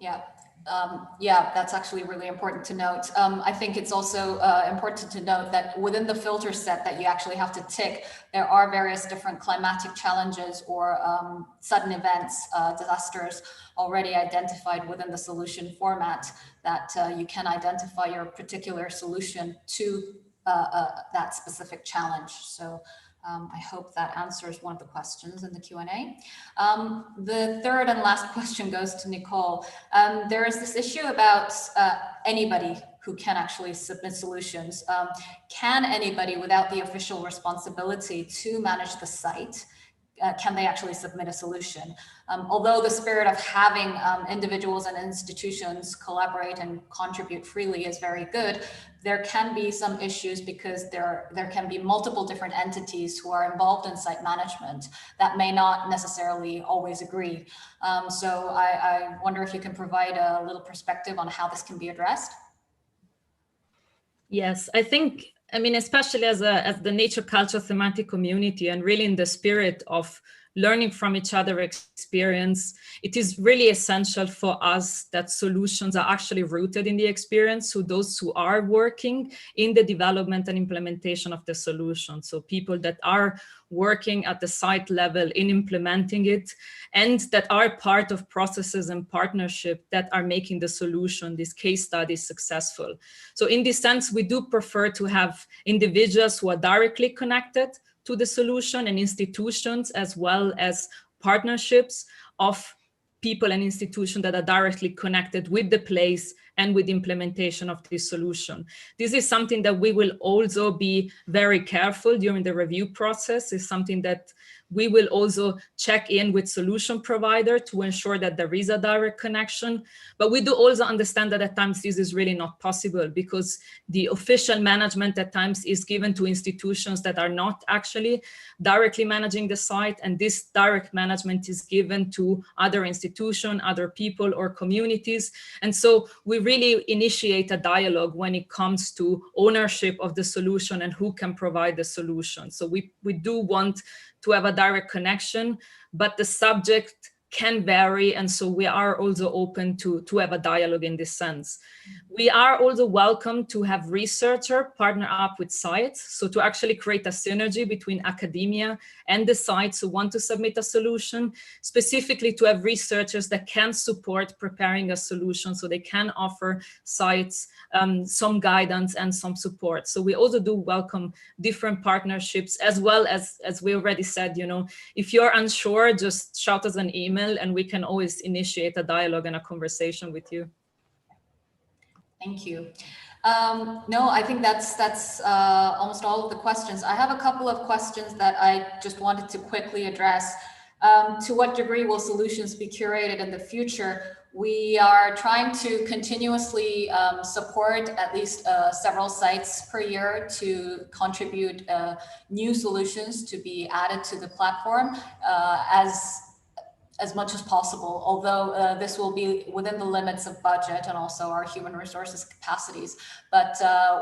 Yeah, that's actually really important to note. I think it's also important to note that within the filter set that you actually have to tick, there are various different climatic challenges or sudden events, disasters already identified within the solution format that you can identify your particular solution to that specific challenge. So I hope that answers one of the questions in the Q&A. The third and last question goes to Nicole. There is this issue about anybody who can actually submit solutions. Can anybody without the official responsibility to manage the site, can they actually submit a solution? Although the spirit of having individuals and institutions collaborate and contribute freely is very good, there can be some issues because there can be multiple different entities who are involved in site management that may not necessarily always agree. So I wonder if you can provide a little perspective on how this can be addressed. Yes, I mean, especially as the nature culture thematic community, and really in the spirit of learning from each other experience, it is really essential for us that solutions are actually rooted in the experience. So those who are working in the development and implementation of the solution. So people that are working at the site level in implementing it, and that are part of processes and partnership that are making the solution, these case studies, successful. So in this sense, we do prefer to have individuals who are directly connected to the solution, and institutions as well as partnerships of people and institutions that are directly connected with the place and with implementation of this solution. This is something that we will also be very careful during the review process. It's something that we will also check in with solution provider to ensure that there is a direct connection. But we do also understand that at times this is really not possible, because the official management at times is given to institutions that are not actually directly managing the site. And this direct management is given to other institutions, other people or communities. And so we really initiate a dialogue when it comes to ownership of the solution and who can provide the solution. So we do want to have a direct connection, but the subject can vary. And so we are also open to have a dialogue in this sense. We are also welcome to have researchers partner up with sites. So to actually create a synergy between academia and the sites who want to submit a solution, specifically to have researchers that can support preparing a solution, so they can offer sites some guidance and some support. So we also do welcome different partnerships, as well as we already said, you know, if you're unsure, just shout us an email and we can always initiate a dialogue and a conversation with you. Thank you. No, I think that's almost all of the questions. I have a couple of questions that I just wanted to quickly address. To what degree will solutions be curated in the future? We are trying to continuously support at least several sites per year to contribute new solutions to be added to the platform as much as possible, although this will be within the limits of budget and also our human resources capacities. But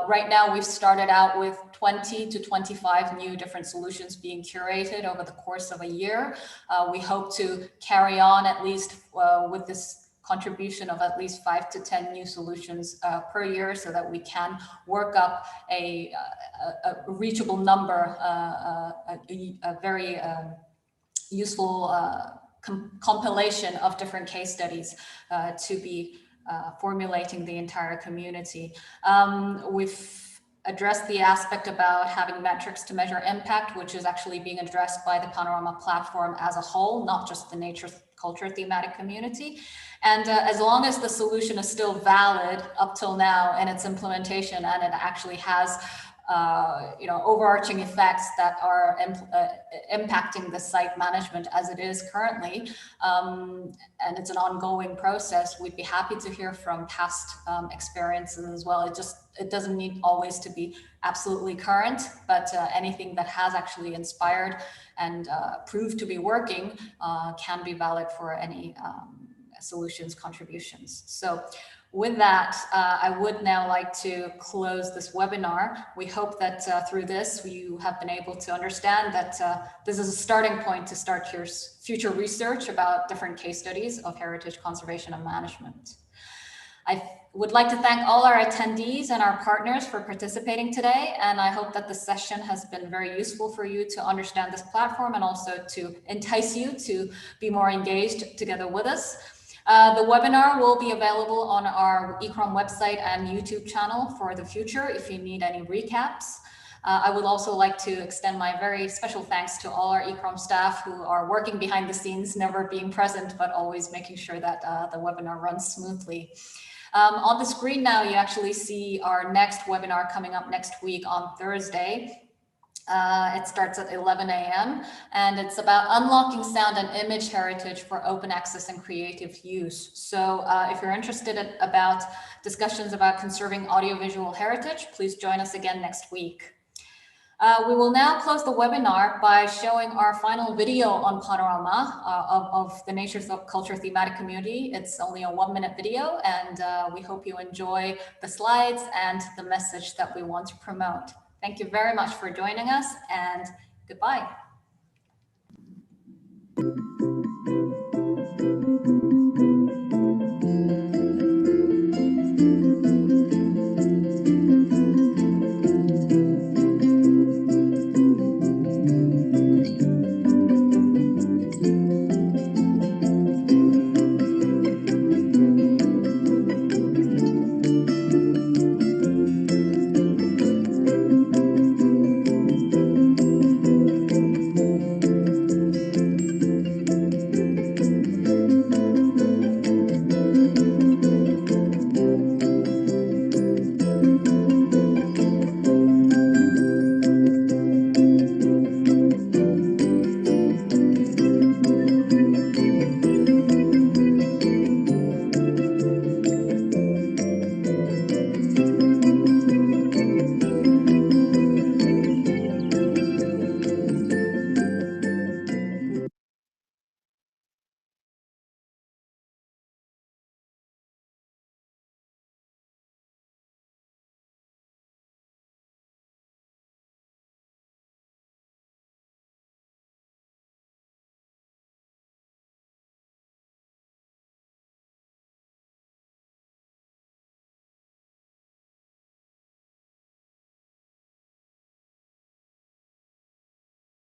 right now we've started out with 20 to 25 new different solutions being curated over the course of a year. We hope to carry on at least with this contribution of at least 5 to 10 new solutions per year, so that we can work up a reachable number, a very useful compilation of different case studies to be formulating the entire community. We've addressed the aspect about having metrics to measure impact, which is actually being addressed by the Panorama platform as a whole, not just the nature culture thematic community. And as long as the solution is still valid up till now in its implementation, and it actually has overarching effects that are impacting the site management as it is currently, and it's an ongoing process, we'd be happy to hear from past experiences as well. It doesn't need always to be absolutely current, but anything that has actually inspired and proved to be working can be valid for any solutions contributions. So with that, I would now like to close this webinar. We hope that through this, you have been able to understand that this is a starting point to start your future research about different case studies of heritage conservation and management. I would like to thank all our attendees and our partners for participating today, and I hope that this session has been very useful for you to understand this platform and also to entice you to be more engaged together with us. The webinar will be available on our eChrom website and YouTube channel for the future if you need any recaps. I would also like to extend my very special thanks to all our eChrom staff who are working behind the scenes, never being present, but always making sure that the webinar runs smoothly. On the screen now, you actually see our next webinar coming up next week on Thursday. It starts at 11 a.m. and it's about unlocking sound and image heritage for open access and creative use. So if you're interested about discussions about conserving audiovisual heritage, please join us again next week. We will now close the webinar by showing our final video on Panorama of the Nature Culture thematic community. It's only a 1-minute video, and we hope you enjoy the slides and the message that we want to promote. Thank you very much for joining us, and goodbye.